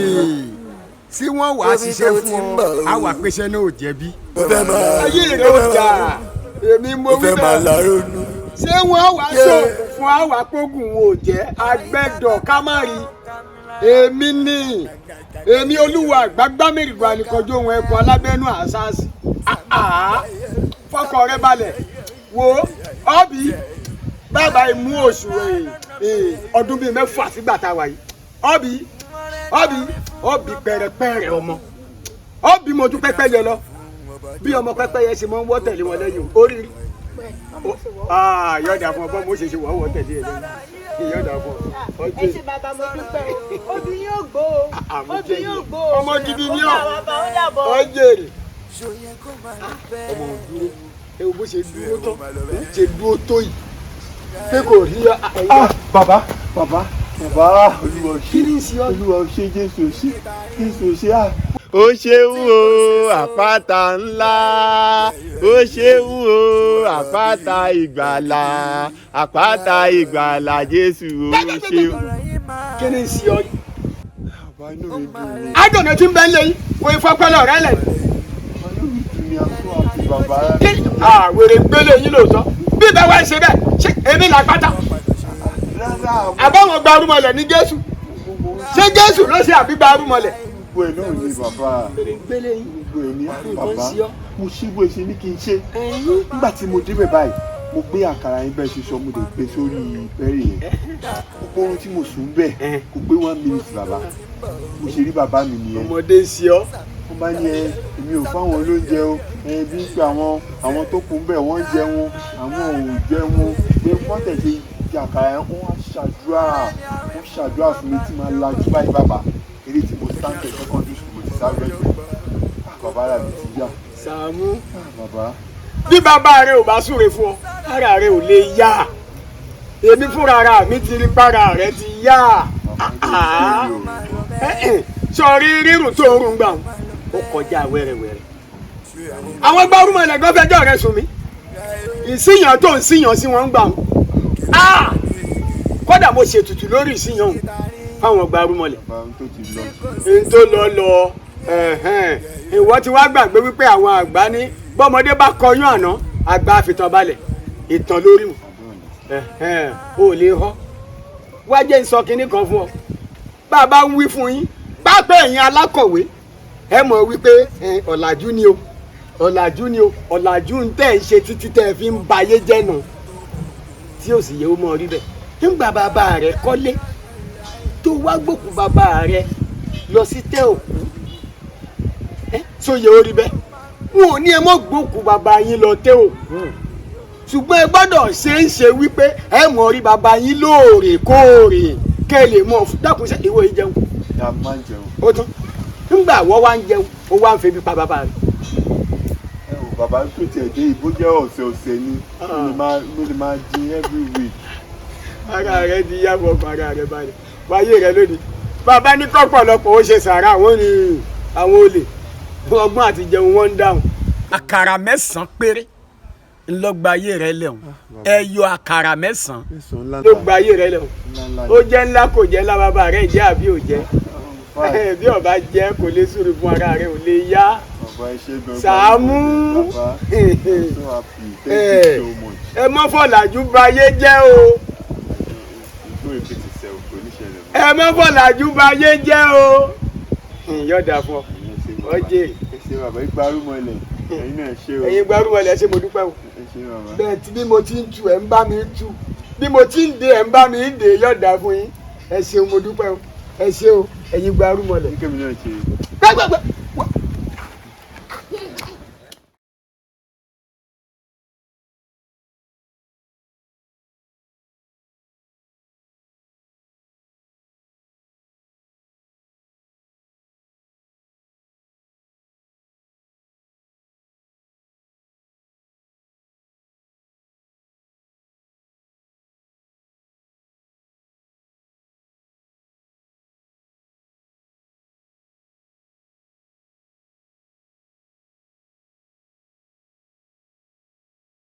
tí wọ́n wàá ṣiṣẹ́ fún ọ àwa pèsè náà ò jẹ̀bi. ayé rẹ̀ ò jà èmi mo wí bẹ́ẹ̀ ṣé wọ́n wàá ṣòfò fún àwa pógùn ò jẹ́ agbẹ́dọ̀ kámárì èmi ní èmi olúwa àgbàgbà mẹ́rìndínlá nìkanjú ohun ẹ̀kọ́ alábẹ́nú àṣàṣì fọkàn rẹ balẹ̀ wo ọ́bì bàbá ìmú oṣù ọdún bíi mẹ́fà sígbà tá a wà yìí ọ́bì pẹ̀rẹ̀pẹ̀rẹ̀ ọmọ ọ́bì mo tún pẹ́pẹ́ yẹ lọ bí ọmọ pẹ́pẹ́ yẹ ṣe mọ́ ń wọ́ tẹ̀lé wọn lẹ́yìn oríire yọ̀dà fún ọ bọ́ mo ṣe ṣe wọ́ tẹ̀lé ẹ lẹ́yìn yọ̀dà fún ọ. ẹ ṣe bàbá mo dúpẹ́ obì yóò gbó obì yóò gbó ọmọ gidi ni ọ jèrè ọmọ dúró ewu bó ṣe dúró tó ń ṣe dúró tó yìí pé kò rí bàbá olúwa ṣe jésù ṣe ó ṣeun o àpáta ńlá ó ṣeun o àpáta ìgbàlà jésù ó ṣeun. kí ni ìsì ọ yìí. àdùnnú tí ń bẹ ń lé yìí kò í fọpẹlẹ ọ̀rẹ́ lẹ. wèrè gbélé yín lóòótọ́ bí bẹ́ẹ̀ wá ṣe bẹ́ẹ̀ ṣé èmi là pátá. àbáwọn gba arúmọlẹ̀ ní jésù ṣé jésù ló ṣe àbí gba arúmọlẹ̀. gbogbo ẹ̀ náà ni bàbá gbogbo ẹ̀ ní bàbá mo ṣí bó ṣe ní kí n ṣe nígbà tí mo débẹ̀ báyìí mo gbé àkàrà yín bẹ́ẹ̀ ṣe sọ mo lè gbé sórí bẹ́ẹ̀rì yẹn gbogbo ohun tí mo sùn bẹ́ẹ̀ kò gbé 1 minute bàbá mo ṣe rí bàbá mi nìyẹn. ọmọdé ń ṣe ọ. wọ́n bá ní èmi ò fáwọn olóúnjẹ o bí pé àwọn tó kù ń bẹ̀ wọ́n ń jẹun àwọn ò jẹun pé wọ́n tẹ̀sí àkàrà yẹn wọ́n ṣàdúrà fún mi tí màá lajú báyìí bàbá eré tí mo stand secondary school mo ti sáré bàbá rà mí ti yá. Sàámú bàbá. bí bàbá rẹ ò bá súre fún ọ ara rẹ ò lè yá èmi fúnra ara mi ti rí para rẹ ti yá sọrí rírun tó rún gbà ó kọjá wẹ́rẹ́wẹ́rẹ́ àwọn gbárùmọ̀lẹ̀ gan fẹjọ́ rẹ sùn mí ìsíyàn tó ń síyàn sí wọn gbà kódà mo ṣètùtù lórí ìsíyàn fáwọn gbárùmọ̀lẹ̀ n tó lọ ìwọ ti wá gbàgbé wípé àwọn àgbà ní bọ́mọdé bá kọyún àná àgbà àfitàn balẹ̀ ìtàn lórí mu ò lè họ wá jẹ́ ìsọ kínní kan fún ọ bá a bá ń wí fún yín pápẹ́ ẹ̀yin alákọ̀wé ẹ mọ̀ wípé ọ̀làjú ni o ọ̀làjú ń tẹ̀ ń ṣe títí tẹ̀ fi ń bayé jẹ́ nù tí ò sì yẹ ó mọ̀ rí bẹ́ẹ̀ nígbà bàbá rẹ̀ kọ́lé tó wá gbòkú bàbá rẹ̀ lọ sí tẹ́ òkú sóye orí bẹ́ẹ̀ wọn ò ní ẹ mọ́ gbòkú bàbá yín lọ tẹ́ òkú ṣùgbọ́n ẹ gbọ́dọ̀ ṣe ń ṣe wípé ẹ mọ̀ rí bàbá yín lóòrèkóòrè kẹ́ ẹ lè mọ̀ dákun ṣe ìwọ yìí jẹun. a máa ń jẹun. ó tán nígbà wọ́n wá ń jẹun ó wá ń febi pa bàbá rẹ̀. bàbá tó tiẹ̀ dé ìbò jẹ́ ọ̀sẹ̀ ni mo lè máa dín every week. ara rẹ di yàgò ọkọ ara rẹ balẹ̀ wáyé rẹ lónìí bàbá ní kọ́pọ̀lọpọ̀ ó ṣe sàrà àwọn olè ọgbọ́n àti jẹun wọn ń dáhùn. àkàrà 9 péré ńlọgba ayé rẹ lẹ́hùn ẹyọ àkàrà 9 ló gba ayé rẹ lẹ́hùn ó jẹ́ ńlá kò jẹ́ ńlá bàbá rẹ jẹ́ àbí ò jẹ́ bí ọba jẹ́ kò lè súre fún ara rẹ ò lè yá Sàámú ẹ mọ́ fọ̀làjú bayé jẹ́ o ẹ mọ́ fọ̀làjú bayé jẹ́ o yọ̀dà fún ọ ọjẹ́ ẹ ṣe bàbá ìgbárùmọ̀lẹ̀ ẹ̀yin náà ṣe o. ẹ̀yin gbárùmọ̀lẹ̀ ṣe mo dúpẹ́ o. ẹ ṣe bàbá. bẹ́ẹ̀ tí bí mo ti ń tu ẹ̀ ń bá mi tu bí mo ti ń de ẹ̀ ń bá mi de yọ̀dà fún yín ẹ ṣeun mo dúpẹ́ o ẹ ṣe o ẹ̀yin gbárùmọ̀lẹ̀. kí kẹ́mi náà ṣe. gbẹ́gbẹ́gbẹ́.